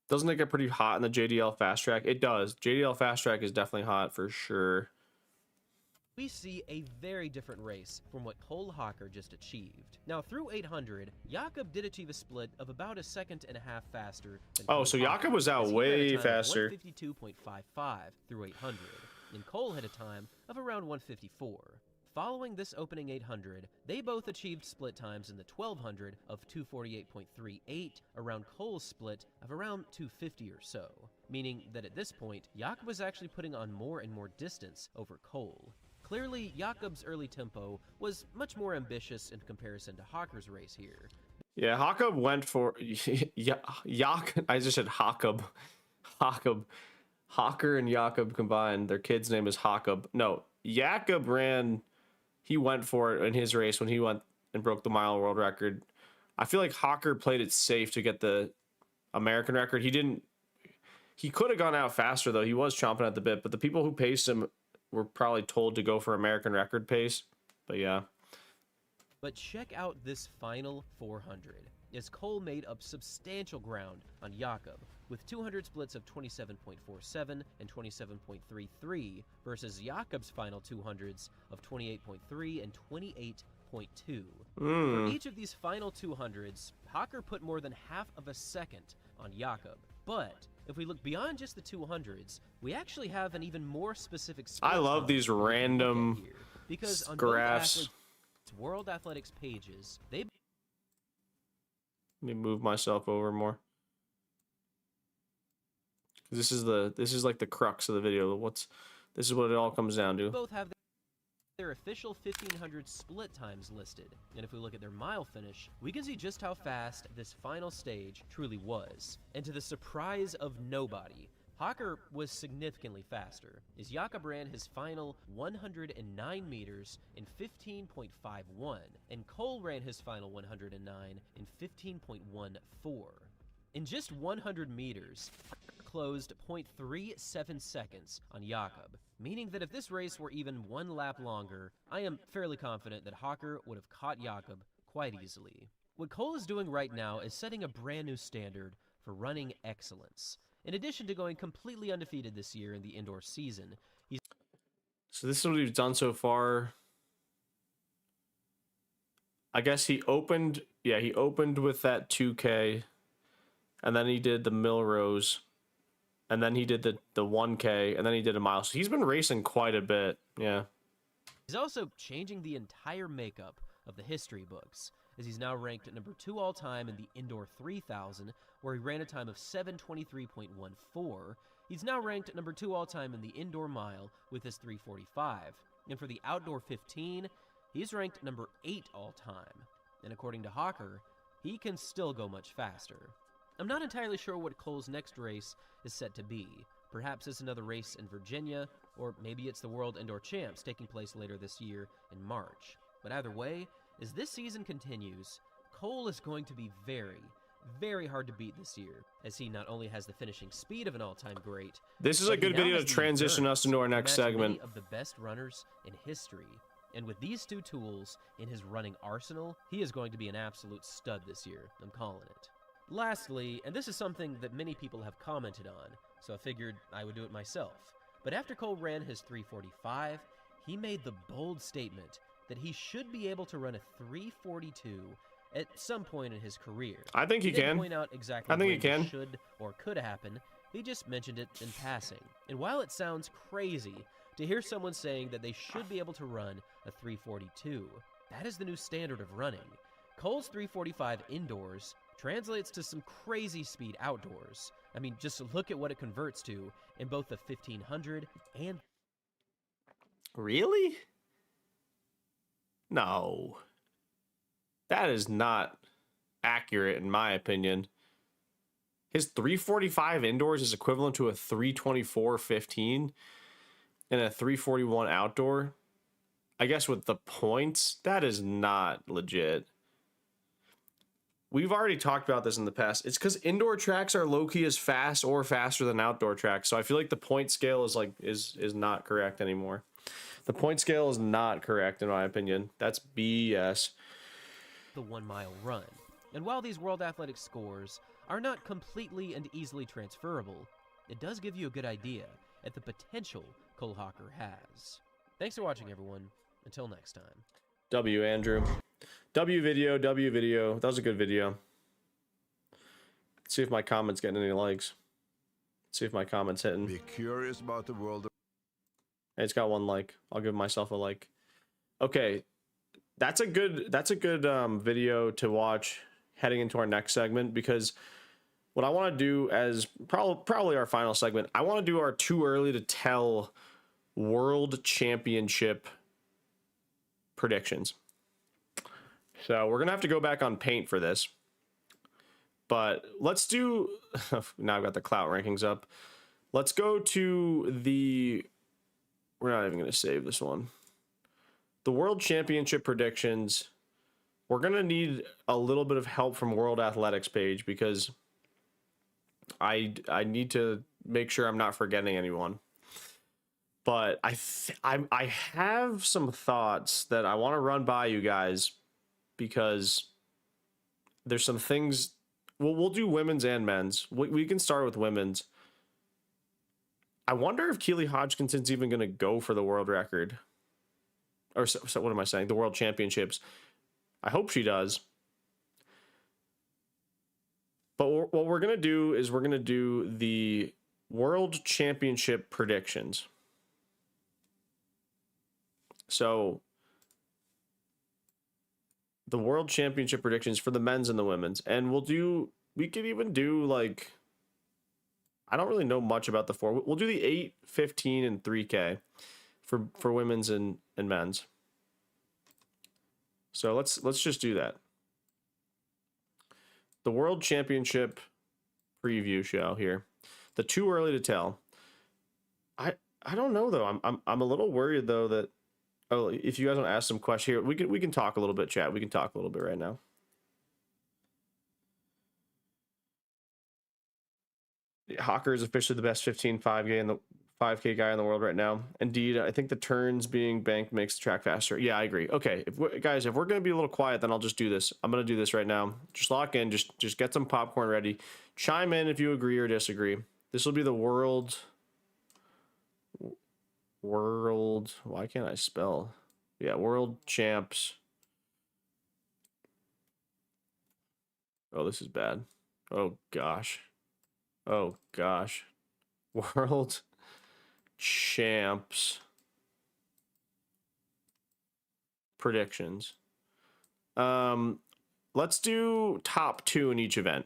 Doesn't it get pretty hot in the JDL Fast Track? It does. JDL Fast Track is definitely hot for sure. We see a very different race from what Cole Hawker just achieved. Now, through 800, Jakob did achieve a split of about a second and a half faster than Cole so Hawker, Jakob was out as he way ran a time of faster. 152.55 through 800, and Cole had a time of around 154. Following this opening 800, they both achieved split times in the 1200 of 248.38, around Cole's split of around 250 or so, meaning that at this point, Jakob was actually putting on more and more distance over Cole. Clearly, Jakob's early tempo was much more ambitious in comparison to Hawker's race here. Yeah, Jakob went for I just said Jakob. Hawker and Jakob combined. Their kid's name is Jakob. No, Jakob he went for it in his race when he went and broke the mile world record. I feel like Hawker played it safe to get the American record. He could have gone out faster though. He was chomping at the bit, but the people who paced him were probably told to go for American record pace. But yeah. But check out this final 400, as Cole made up substantial ground on Jakob, with 200 splits of 27.47 and 27.33 versus Jakob's final 200s of 28.3 and 28.2. For each of these final 200s, Hawker put more than half of a second on Jakob. But if we look beyond just the 200s, we actually have an even more specific split. I love these random because on graphs. both World Athletics pages, they... Let me move myself over more. This is like the crux of the video. This is what it all comes down to. Both have their official 1500 split times listed, and if we look at their mile finish, we can see just how fast this final stage truly was. And to the surprise of nobody, Hawker was significantly faster, as Jakob ran his final 109 meters in 15.51, and Cole ran his final 109 in 15.14. In just 100 meters, Hawker closed 0.37 seconds on Jakob, meaning that if this race were even one lap longer, I am fairly confident that Hawker would have caught Jakob quite easily. What Cole is doing right now is setting a brand new standard for running excellence. In addition to going completely undefeated this year in the indoor season, So this is what he's done so far. I guess he opened with that 2K, and then he did the Milrose, and then he did the 1K, and then he did a mile. So he's been racing quite a bit, yeah. He's also changing the entire makeup of the history books, as he's now ranked at number 2 all-time in the indoor 3000, where he ran a time of 7:23.14. He's now ranked at number 2 all-time in the indoor mile with his 3:45. And for the outdoor 15, he's ranked number 8 all-time. And according to Hawker, he can still go much faster. I'm not entirely sure what Cole's next race is set to be, Perhaps it's another race in Virginia, or maybe it's the World Indoor Champs taking place later this year in March. But either way, as this season continues, Cole is going to be very, very hard to beat this year, as he not only has the finishing speed of an all-time great. This is a good video to transition us into our next segment. Of the best runners in history, and with these two tools in his running arsenal, he is going to be an absolute stud this year. I'm calling it. Lastly, and this is something that many people have commented on, so I figured I would do it myself. But after Cole ran his 3:45, he made the bold statement that he should be able to run a 3:42 at some point in his career. I think he didn't can. Point out exactly I think when he can. it should or could happen. He just mentioned it in passing. And while it sounds crazy to hear someone saying that they should be able to run a 3:42, that is the new standard of running. Cole's 3:45 indoors translates to some crazy speed outdoors. I mean, just look at what it converts to in both the 1500 and... Really? No. That is not accurate in my opinion. His 3:45 indoors is equivalent to a 3:24.15 and a 3:41 outdoor. I guess with the points, that is not legit. We've already talked about this in the past. It's because indoor tracks are low-key as fast or faster than outdoor tracks. So I feel like the point scale is not correct anymore. The point scale is not correct in my opinion. That's BS. The 1 mile run. And while these World Athletics scores are not completely and easily transferable, it does give you a good idea at the potential Cole Hocker has. Thanks for watching, everyone. Until next time. W, Andrew. W video, W video. That was a good video. Let's see if my comment's getting any likes. Let's see if my comment's hitting. Be curious about the world. Hey, it's got 1 like. I'll give myself a like. Okay. That's a good video to watch heading into our next segment, because what I want to do as probably our final segment, I want to do our too early to tell World Championship predictions. So we're gonna have to go back on paint for this, but let's do now I've got the clout rankings up. Let's go to the, we're not even gonna save this one, the World Championship predictions. We're gonna need a little bit of help from World Athletics page, because I need to make sure I'm not forgetting anyone. But I have some thoughts that I want to run by you guys, because there's some things. We'll do women's and men's. We can start with women's. I wonder if Keely Hodkinson's even going to go for the world record. Or so what am I saying? The World Championships. I hope she does. But what we're going to do is we're going to do the World Championship predictions. So the World Championship predictions for the men's and the women's. And we could even do, like, I don't really know much about the 4. We'll do the 8, 15, and 3K for women's and men's. So let's just do that. The World Championship preview show here. The too early to tell. I don't know though. I'm a little worried though that, oh, if you guys want to ask some questions here, we can talk a little bit, chat. We can talk a little bit right now. Hocker is officially the best 15.5K and the 5K guy in the world right now. Indeed, I think the turns being banked makes the track faster. Yeah, I agree. Okay, if we're going to be a little quiet, then I'll just do this. I'm going to do this right now. Just lock in. Just get some popcorn ready. Chime in if you agree or disagree. This will be the world. Why can't I spell? Yeah, world champs. Oh, this is bad. Oh gosh. Oh gosh. World champs predictions. Let's do top 2 in each event.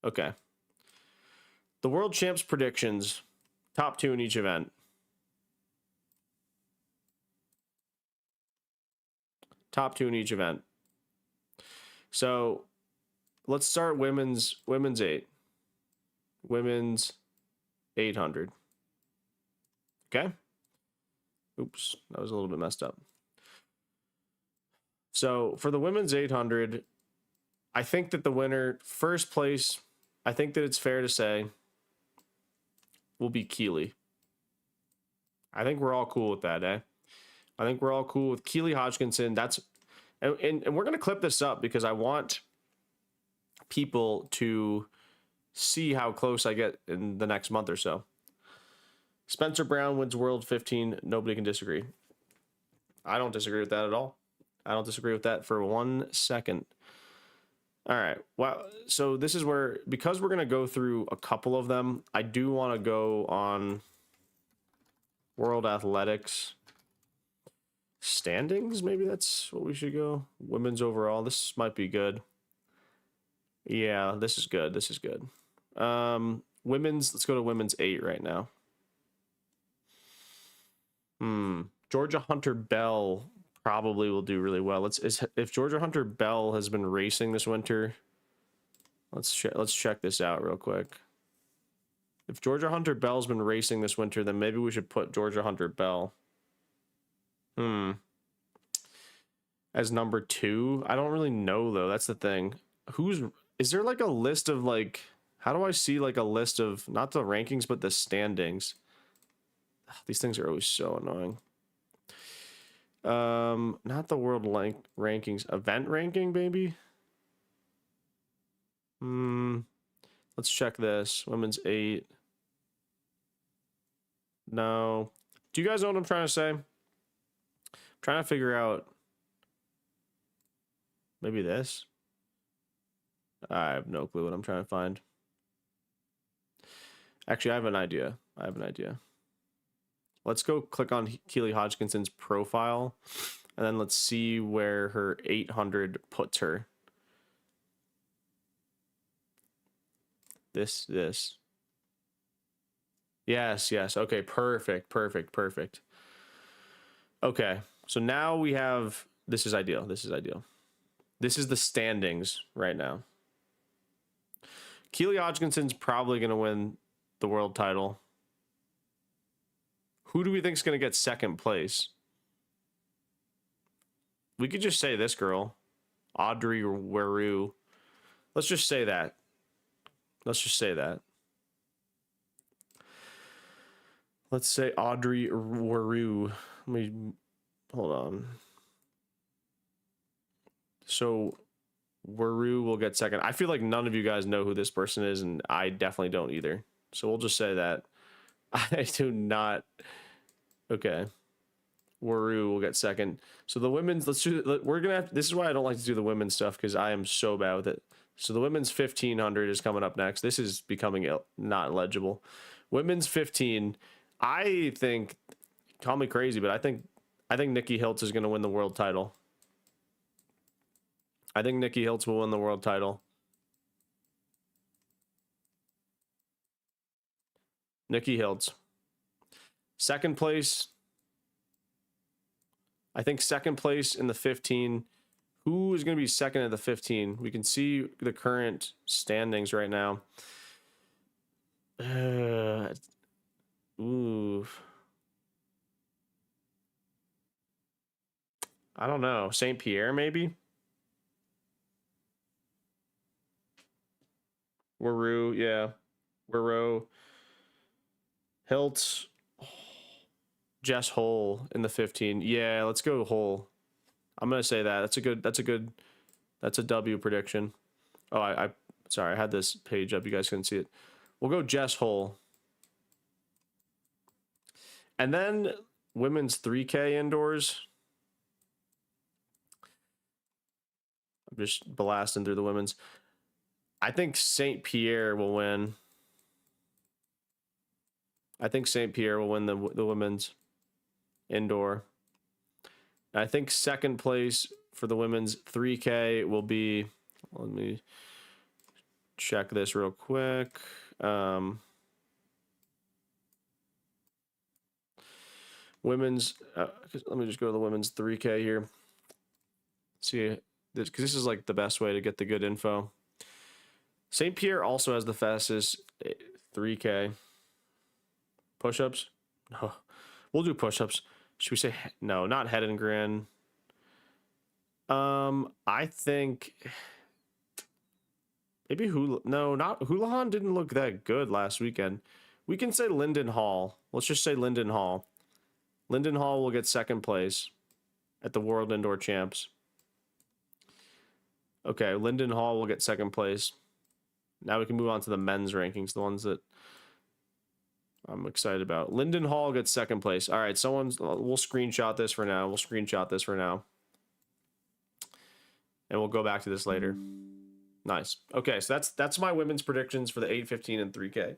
Okay. The World Champs predictions, top 2 in each event. So let's start women's 8. Women's 800. Okay. Oops, that was a little bit messed up. So for the women's 800, I think that the winner, first place, I think that it's fair to say, will be Keely. I think we're all cool with that, eh? I think we're all cool with Keely Hodkinson. That's and we're gonna clip this up because I want people to see how close I get in the next month or so. Spencer Brown wins World 15. Nobody can disagree. I don't disagree with that at all. I don't disagree with that for 1 second. All right. Well, so this is where, because we're going to go through a couple of them, I do want to go on World Athletics standings. Maybe that's what we should go. Women's overall. This might be good. Yeah, this is good. This is good. Women's, let's go to women's 8 right now. Georgia Hunter Bell probably will do really well. If Georgia Hunter Bell has been racing this winter, let's check this out real quick. If Georgia Hunter Bell's been racing this winter, then maybe we should put Georgia Hunter Bell as number 2. I don't really know though. That's the thing. Is there like a list of like, how do I see like a list of not the rankings but the standings? These things are always so annoying. Not the world rankings, event ranking, baby. Let's check this. Women's 8. No. Do you guys know what I'm trying to say? I'm trying to figure out maybe this. I have no clue what I'm trying to find. Actually, I have an idea. Let's go click on Keely Hodkinson's profile, and then let's see where her 800 puts her. This. Yes. Okay, perfect. Okay, so now we have, this is ideal. This is the standings right now. Keely Hodkinson's probably going to win the world title. Who do we think is going to get second place? We could just say this girl, Audrey Weru. Let's just say that. Let's say Audrey Weru. Hold on. So Weru will get second. I feel like none of you guys know who this person is, and I definitely don't either. So we'll just say that. I do not. Okay. Weru will get second. So the women's, this is why I don't like to do the women's stuff, because I am so bad with it. So the women's 1500 is coming up next. This is becoming not legible. Women's 15. I think, call me crazy, but I think Nikki Hiltz is going to win the world title. I think Nikki Hiltz will win the world title. Nikki Hiltz. Second place. I think second place in the 15. Who is going to be second at the 15? We can see the current standings right now. Ooh. I don't know. St. Pierre, maybe? Weru, yeah. Weru. Hiltz. Jess Hole in the 15. Yeah, let's go Hole. I'm gonna say that. That's a W prediction. Oh, sorry, I had this page up. You guys couldn't see it. We'll go Jess Hole. And then women's 3K indoors. I'm just blasting through the women's. I think St. Pierre will win. I think St. Pierre will win the women's indoor. I think second place for the women's 3K will be, let me check this real quick. Women's, let me just go to the women's 3K here. See, because this is like the best way to get the good info. St. Pierre also has the fastest 3K. Push-ups? No. We'll do push-ups. Should we say no, not Hedengren. I think maybe Houlihan didn't look that good last weekend. We can say Linden Hall. Let's just say Linden Hall. Linden Hall will get second place at the World Indoor Champs. Okay, Linden Hall will get second place. Now we can move on to the men's rankings, the ones that I'm excited about. Linden Hall gets second place. All right, we'll screenshot this for now. And we'll go back to this later. Nice. Okay, so that's my women's predictions for the 8:15 and 3K.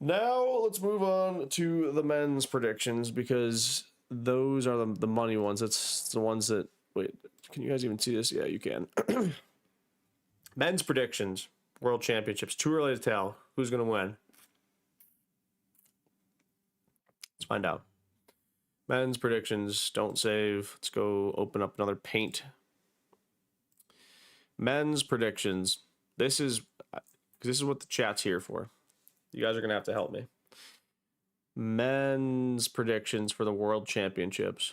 Now let's move on to the men's predictions, because those are the money ones. That's the ones that, wait, can you guys even see this? Yeah, you can. Men's predictions, World Championships. Too early to tell who's going to win. Let's find out. Men's predictions, don't save. Let's go open up another paint. Men's predictions. This is what the chat's here for. You guys are going to have to help me. Men's predictions for the World Championships.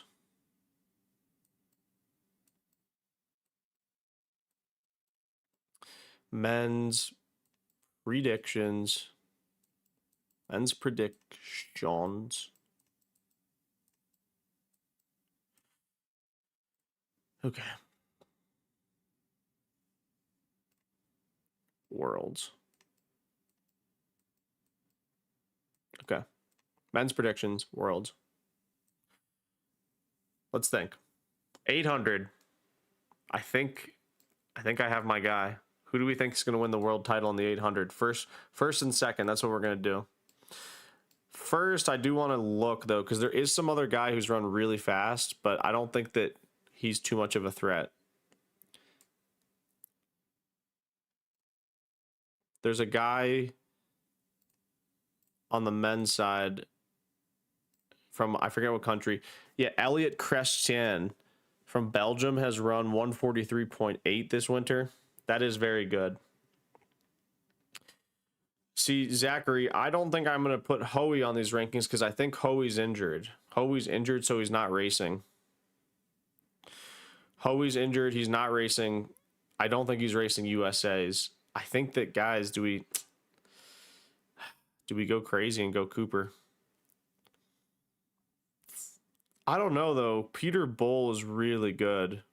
Men's predictions. Men's predictions. Okay. Worlds. Okay. Men's predictions, worlds. Let's think. 800. I think I have my guy. Who do we think is going to win the world title in the 800? First and second, that's what we're going to do. First, I do want to look, though, because there is some other guy who's run really fast, but I don't think that he's too much of a threat. There's a guy on the men's side from, I forget what country. Yeah, Elliot Christian from Belgium has run 143.8 this winter. That is very good. See, Zachary, I don't think I'm going to put Hoey on these rankings because I think Hoey's injured. Hoey's injured, so he's not racing. Hoey's injured, he's not racing. I don't think he's racing USA's. I think that, guys, do we go crazy and go Cooper? I don't know, though. Peter Bull is really good.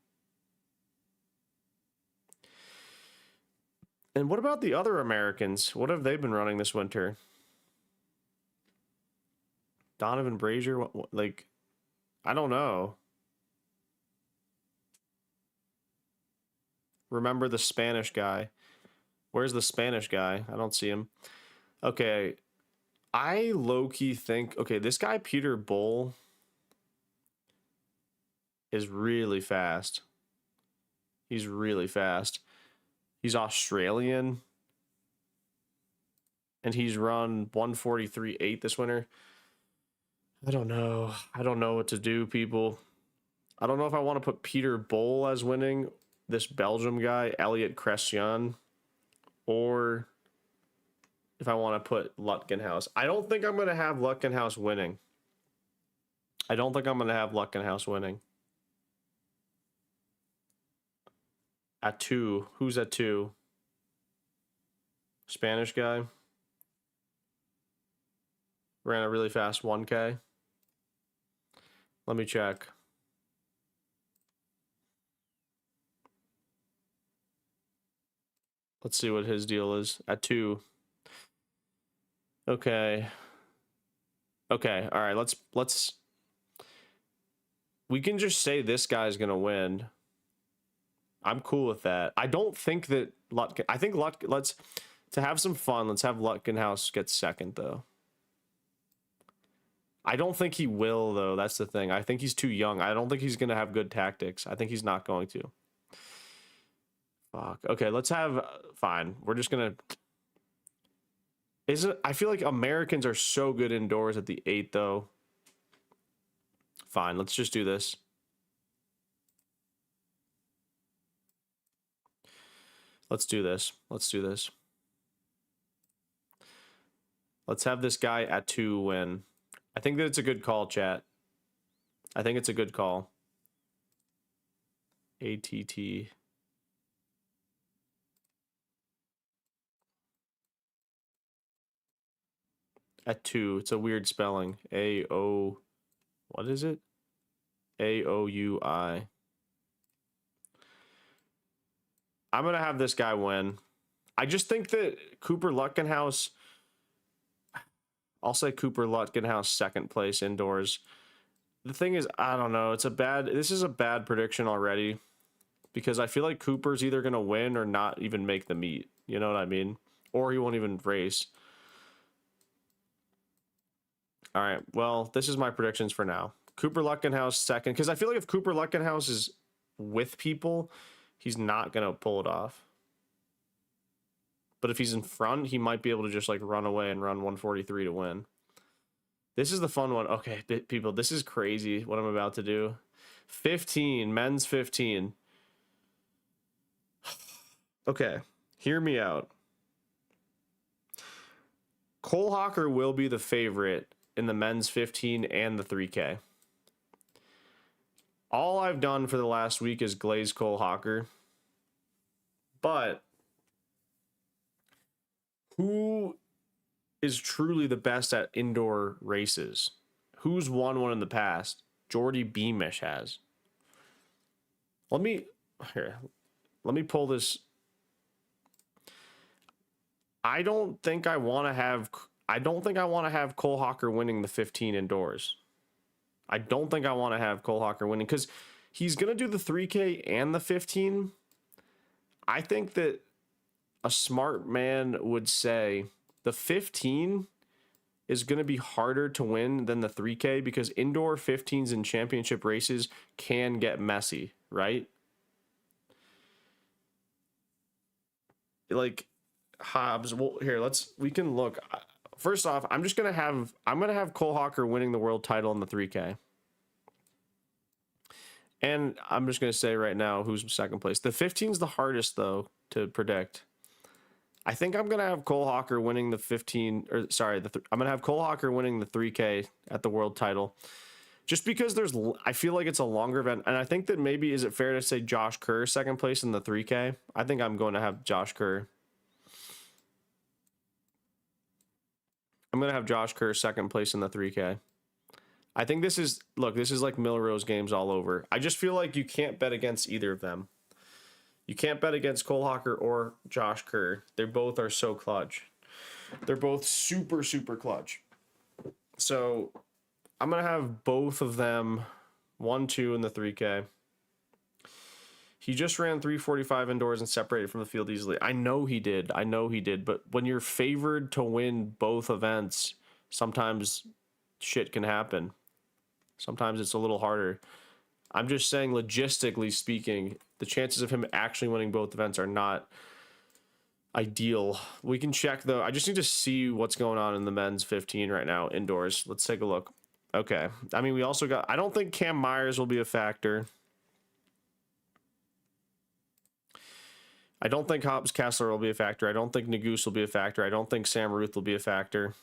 And what about the other Americans? What have they been running this winter? Donovan Brazier? What, like, I don't know. Remember the Spanish guy. Where's the Spanish guy? I don't see him. Okay. I low-key think... Okay, this guy, Peter Bull, is really fast. He's really fast. He's Australian. And he's run 143.8 this winter. I don't know. I don't know what to do, people. I don't know if I want to put Peter Bull as winning, this Belgium guy, Elliot Christian, or if I want to put Lutgenhaus. I don't think I'm going to have Lutgenhaus winning. At 2. Who's at 2? Spanish guy. Ran a really fast 1K. Let me check. Let's see what his deal is. At 2. Okay. Okay, all right, let's we can just say this guy's going to win. I'm cool with that. I don't think that I think let's to have some fun, let's have Lutgenhaus get second, though. I don't think he will, though. That's the thing. I think he's too young. I don't think he's going to have good tactics. I think he's not going to. Fuck. Okay, let's have... Fine. We're just going to... I feel like Americans are so good indoors at the 8, though. Fine, let's just do this. Let's do this. Let's do this. Let's have this guy at 2 win. I think that it's a good call, chat. I think it's a good call. ATT. At 2. It's a weird spelling. A-O... What is it? A-O-U-I. I'm going to have this guy win. I just think that Cooper Lutkenhouse... I'll say Cooper Lutkenhouse second place indoors. The thing is, I don't know. This is a bad prediction already. Because I feel like Cooper's either going to win or not even make the meet. You know what I mean? Or he won't even race. All right. Well, this is my predictions for now. Cooper Lutkenhouse second. Because I feel like if Cooper Lutkenhouse is with people, he's not going to pull it off. But if he's in front, he might be able to just like run away and run 143 to win. This is the fun one. Okay, people, this is crazy what I'm about to do. 15, men's 15. Okay, hear me out. Cole Hawker will be the favorite in the men's 15 and the 3K. All I've done for the last week is glaze Cole Hawker. But who is truly the best at indoor races? Who's won one in the past? Jordy Beamish has. Let me pull this. I don't think I want to have Cole Hawker winning the 15 indoors. I don't think I want to have Cole Hawker winning because he's going to do the 3K and the 15. I think that a smart man would say the 15 is going to be harder to win than the 3K because indoor 15s in championship races can get messy, right? Like Hobbs, well, here, we can look. First off, I'm going to have Cole Hawker winning the world title in the 3K. And I'm just going to say right now who's second place. The 15 is the hardest, though, to predict. I think I'm going to have Cole Hawker winning the 15, or sorry, I'm going to have Cole Hawker winning the 3K at the world title. Just because I feel like it's a longer event. And I think that maybe, is it fair to say Josh Kerr second place in the 3K? I think I'm going to have Josh Kerr. I'm going to have Josh Kerr second place in the 3K. I think this is like Milrose games all over. I just feel like you can't bet against either of them. You can't bet against Cole Hawker or Josh Kerr. They both are so clutch. They're both super, super clutch. So I'm going to have both of them 1-2 in the 3K. He just ran 3:45 indoors and separated from the field easily. I know he did. But when you're favored to win both events, sometimes shit can happen. Sometimes it's a little harder. I'm just saying, logistically speaking, the chances of him actually winning both events are not ideal. We can check, though. I just need to see what's going on in the men's 15 right now, indoors. Let's take a look. Okay. I mean, we also got... I don't think Cam Myers will be a factor. I don't think Hobbs Kessler will be a factor. I don't think Nagoose will be a factor. I don't think Sam Ruth will be a factor.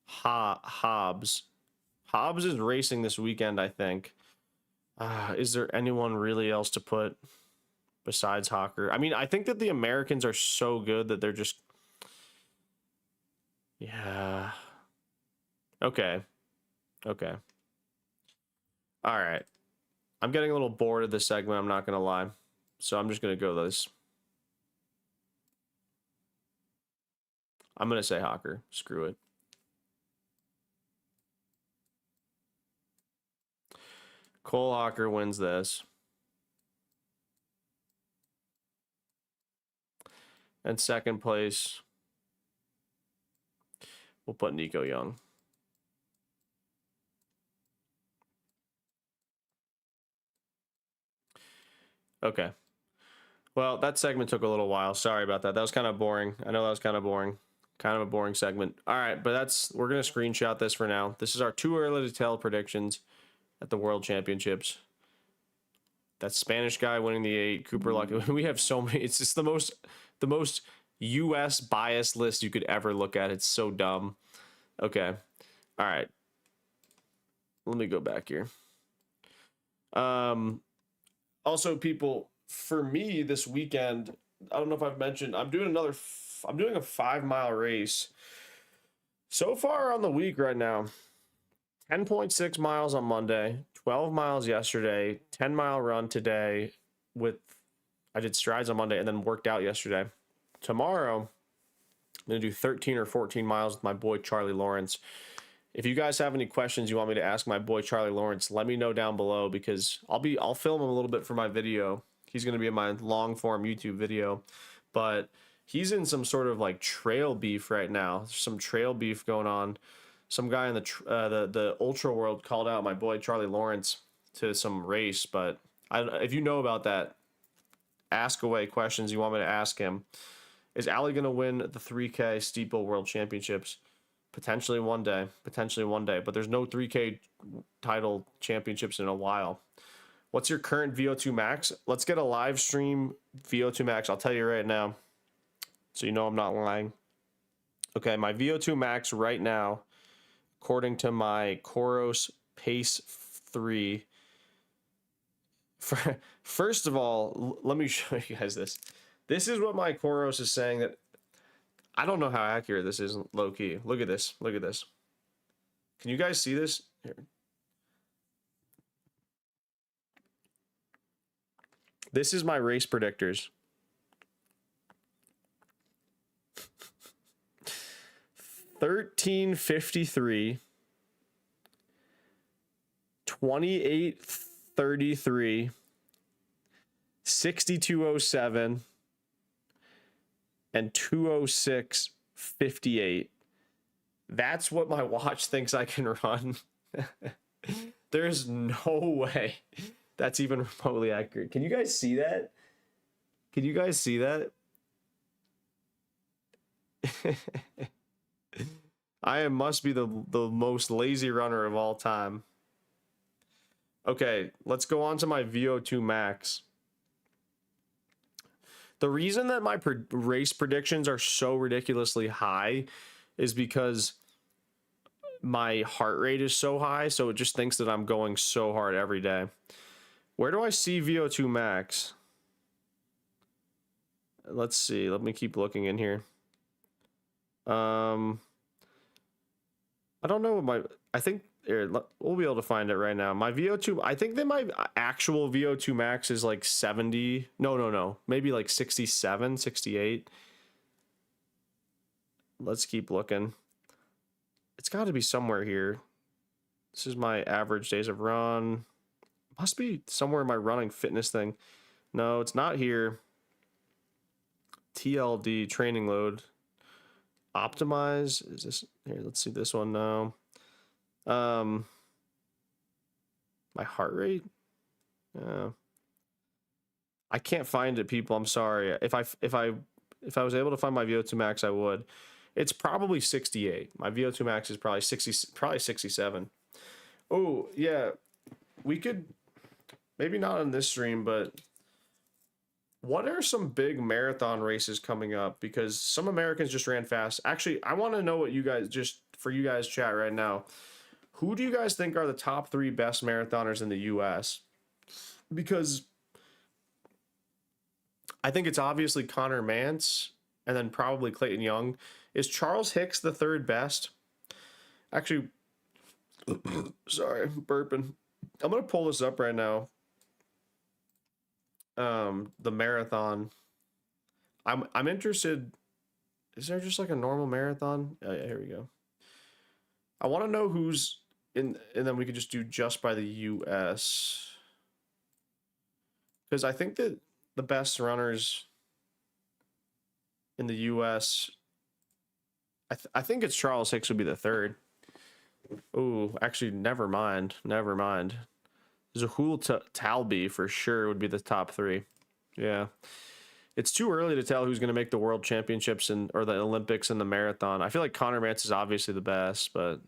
Hobbs is racing this weekend, I think. Is there anyone really else to put besides Hawker? I mean, I think that the Americans are so good that they're just... Yeah. Okay. All right. I'm getting a little bored of this segment, I'm not going to lie. So I'm just going to go this. I'm going to say Hawker. Screw it. Cole Hawker wins this. And second place, we'll put Nico Young. Okay. Well, that segment took a little while. Sorry about that. That was kind of boring. I know that was kind of boring. Kind of a boring segment. All right, but we're going to screenshot this for now. This is our too early to tell predictions at the World Championships. that Spanish guy winning the 8, Cooper Lucky. We have so many. It's just the most US biased list you could ever look at. It's so dumb. Okay. All right. Let me go back here. Also, people, for me this weekend, I don't know if I've mentioned, I'm doing a 5-mile race. So far on the week right now, 10.6 miles on Monday, 12 miles yesterday, 10-mile run today I did strides on Monday and then worked out yesterday. Tomorrow, I'm going to do 13 or 14 miles with my boy Charlie Lawrence. If you guys have any questions you want me to ask my boy Charlie Lawrence, let me know down below, because I'll film him a little bit for my video. He's going to be in my long form YouTube video, but he's in some sort of like trail beef right now. There's some trail beef going on. Some guy in the ultra world called out my boy Charlie Lawrence to some race, but if you know about that, ask away questions you want me to ask him. Is Ali going to win the 3K Steeple World Championships? Potentially one day, but there's no 3K title championships in a while. What's your current VO2 max? Let's get a live stream VO2 max. I'll tell you right now, so you know I'm not lying. Okay, my VO2 max right now, according to my Coros Pace 3. First of all, let me show you guys this. This is what my Coros is saying, that I don't know how accurate this is, low key. Look at this. Look at this. Can you guys see this? Here. This is my race predictors. 13:53, 28:33, 62:07, and 2:06:58. That's what my watch thinks I can run. There's no way that's even remotely accurate. Can you guys see that? Can you guys see that? I must be the most lazy runner of all time. Okay, let's go on to my VO2 max. The reason that my race predictions are so ridiculously high is because my heart rate is so high, so it just thinks that I'm going so hard every day. Where do I see VO2 max? Let's see. Let me keep looking in here. I don't know what I think here, we'll be able to find it right now. My VO2, I think that my actual VO2 max is like 70. No. Maybe like 67, 68. Let's keep looking. It's got to be somewhere here. This is my average days of run. Must be somewhere in my running fitness thing. No, it's not here. TLD, training load. Optimize. Is this here? Let's see this one now. My heart rate. I can't find it, people. I'm sorry. If I was able to find my VO2 max, I would. It's probably 68. My VO2 max is probably 60, probably 67. Oh yeah, we could maybe not on this stream, but what are some big marathon races coming up? Because some Americans just ran fast. Actually, I want to know what you guys, just for you guys chat right now, who do you guys think are the top 3 best marathoners in the US? Because I think it's obviously Connor Mance and then probably Clayton Young. Is Charles Hicks the 3rd best? Actually, sorry, I'm burping. I'm going to pull this up right now. The marathon. I'm interested. Is there just like a normal marathon? Oh, yeah, here we go. I want to know who's in, and then we could just do just by the US. Because I think that the best runners in the US, I think it's Charles Hicks would be the 3rd. Oh, actually, never mind. Zahul Talbi for sure would be the top 3. Yeah. It's too early to tell who's going to make the world championships or the Olympics and the marathon. I feel like Connor Mance is obviously the best, but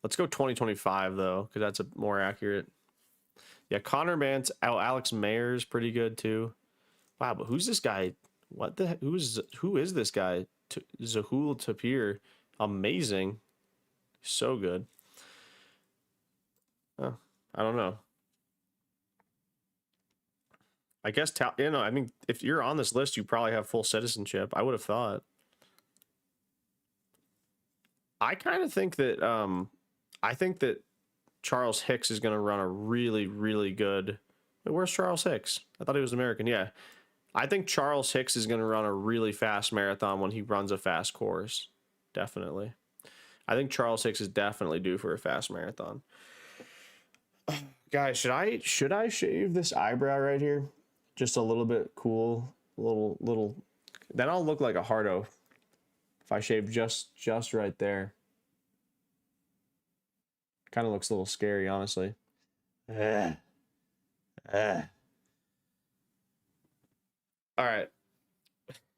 let's go 2025 though, because that's more accurate. Yeah, Connor Mance, Alex Mayer's pretty good too. Wow, but who's this guy? What the heck? Who is this guy? Zahul Tapir. Amazing. So good. Oh, I don't know. I guess, you know, I mean, if you're on this list, you probably have full citizenship. I would have thought. I kind of think that, I think that Charles Hicks is going to run a really, really good. Wait, where's Charles Hicks? I thought he was American. Yeah. I think Charles Hicks is going to run a really fast marathon when he runs a fast course. Definitely. I think Charles Hicks is definitely due for a fast marathon. Guys, should I shave this eyebrow right here? Just a little bit cool, little. Then I'll look like a hardo if I shave just right there. Kind of looks a little scary, honestly. All right.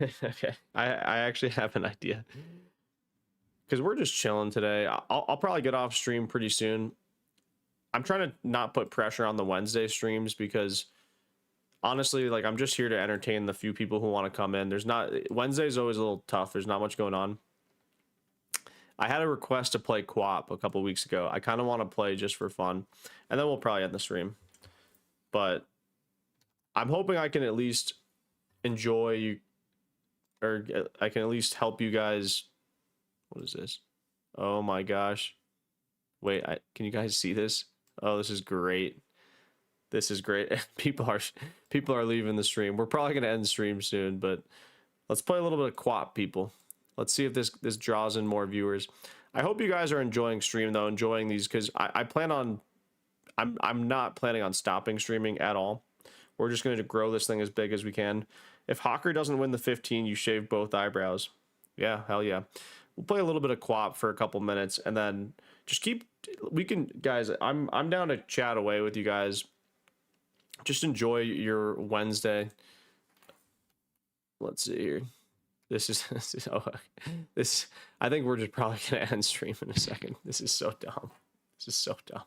Okay. I actually have an idea. Because we're just chilling today. I'll probably get off stream pretty soon. I'm trying to not put pressure on the Wednesday streams because honestly, like, I'm just here to entertain the few people who want to come in. Wednesday's always a little tough. There's not much going on. I had a request to play co-op a couple weeks ago. I kind of want to play just for fun, and then we'll probably end the stream. But I'm hoping I can at least enjoy you, or I can at least help you guys. What is this? Oh my gosh. Wait, can you guys see this? Oh, this is great. This is great. People are leaving the stream. We're probably going to end the stream soon, but let's play a little bit of co-op, people. Let's see if this draws in more viewers. I hope you guys are enjoying stream though, enjoying these, because I plan on, I'm not planning on stopping streaming at all. We're just going to grow this thing as big as we can. If Hawker doesn't win the 15, you shave both eyebrows. Yeah, hell yeah. We'll play a little bit of co-op for a couple minutes, and then just guys, I'm down to chat away with you guys. Just enjoy your Wednesday. Let's see here. I think we're just probably gonna end stream in a second. This is so dumb. This is so dumb.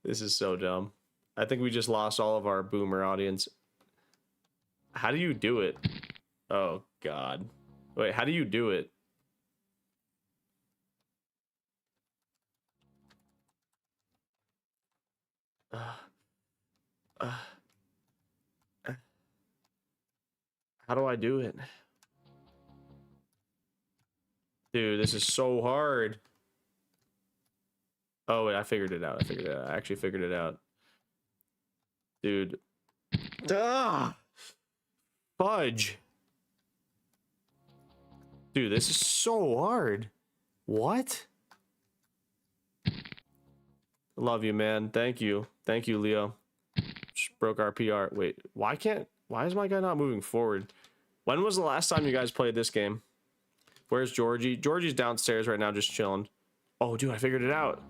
This is so dumb. I think we just lost all of our boomer audience. How do you do it? Oh God. Wait, how do you do it? How do I do it? Dude, this is so hard. Oh, wait, I figured it out. I actually figured it out. Dude. Fudge. Dude, this is so hard. What? Love you, man. Thank you. Thank you, Leo. Just broke our PR. Wait, why is my guy not moving forward? When was the last time you guys played this game? Where's Georgie? Georgie's downstairs right now just chilling. Oh, dude, I figured it out.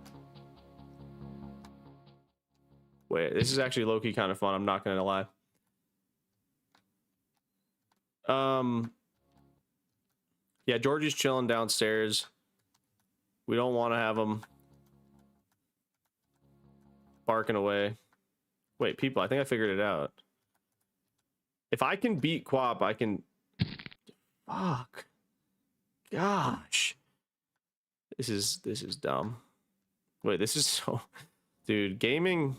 Wait, this is actually low-key kind of fun. I'm not gonna lie. Yeah, Georgie's chilling downstairs. We don't want to have him barking away. Wait, people, I think I figured it out. If I can beat Quap, I can... Fuck. Gosh. This is dumb. Wait, this is so... Dude, gaming...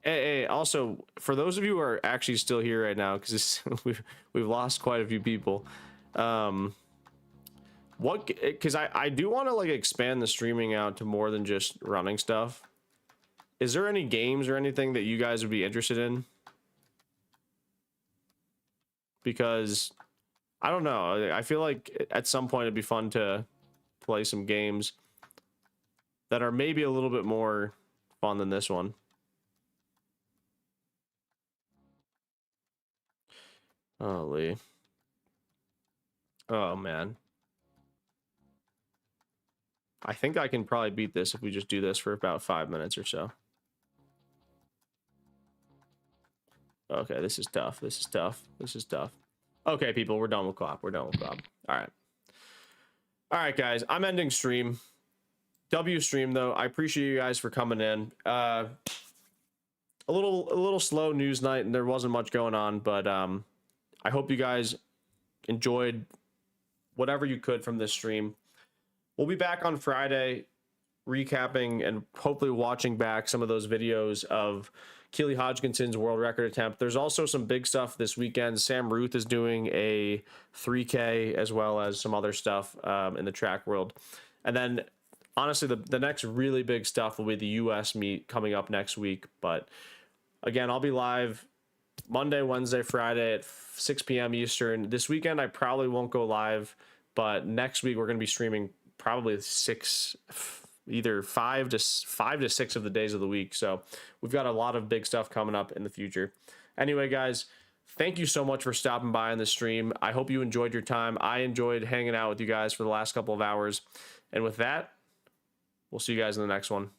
Hey, also, for those of you who are actually still here right now, because we've lost quite a few people, because I do want to like expand the streaming out to more than just running stuff. Is there any games or anything that you guys would be interested in? Because I don't know, I feel like at some point it'd be fun to play some games that are maybe a little bit more fun than this one. Holy. Oh man. I think I can probably beat this if we just do this for about 5 minutes or so. Okay, this is tough. This is tough. This is tough. Okay, people, we're done with co-op. We're done with co-op. All right. All right, guys. I'm ending stream. W stream, though. I appreciate you guys for coming in. a little slow news night, and there wasn't much going on, but I hope you guys enjoyed whatever you could from this stream. We'll be back on Friday recapping and hopefully watching back some of those videos of Keely Hodkinson's world record attempt. There's also some big stuff this weekend. Sam Ruth is doing a 3K as well as some other stuff in the track world. And then honestly, the next really big stuff will be the US meet coming up next week. But again, I'll be live Monday, Wednesday, Friday at 6 p.m. Eastern. This weekend, I probably won't go live, but next week we're going to be streaming probably either five to six of the days of the week. So we've got a lot of big stuff coming up in the future. Anyway, guys, thank you so much for stopping by on the stream. I hope you enjoyed your time. I enjoyed hanging out with you guys for the last couple of hours. And with that, we'll see you guys in the next one.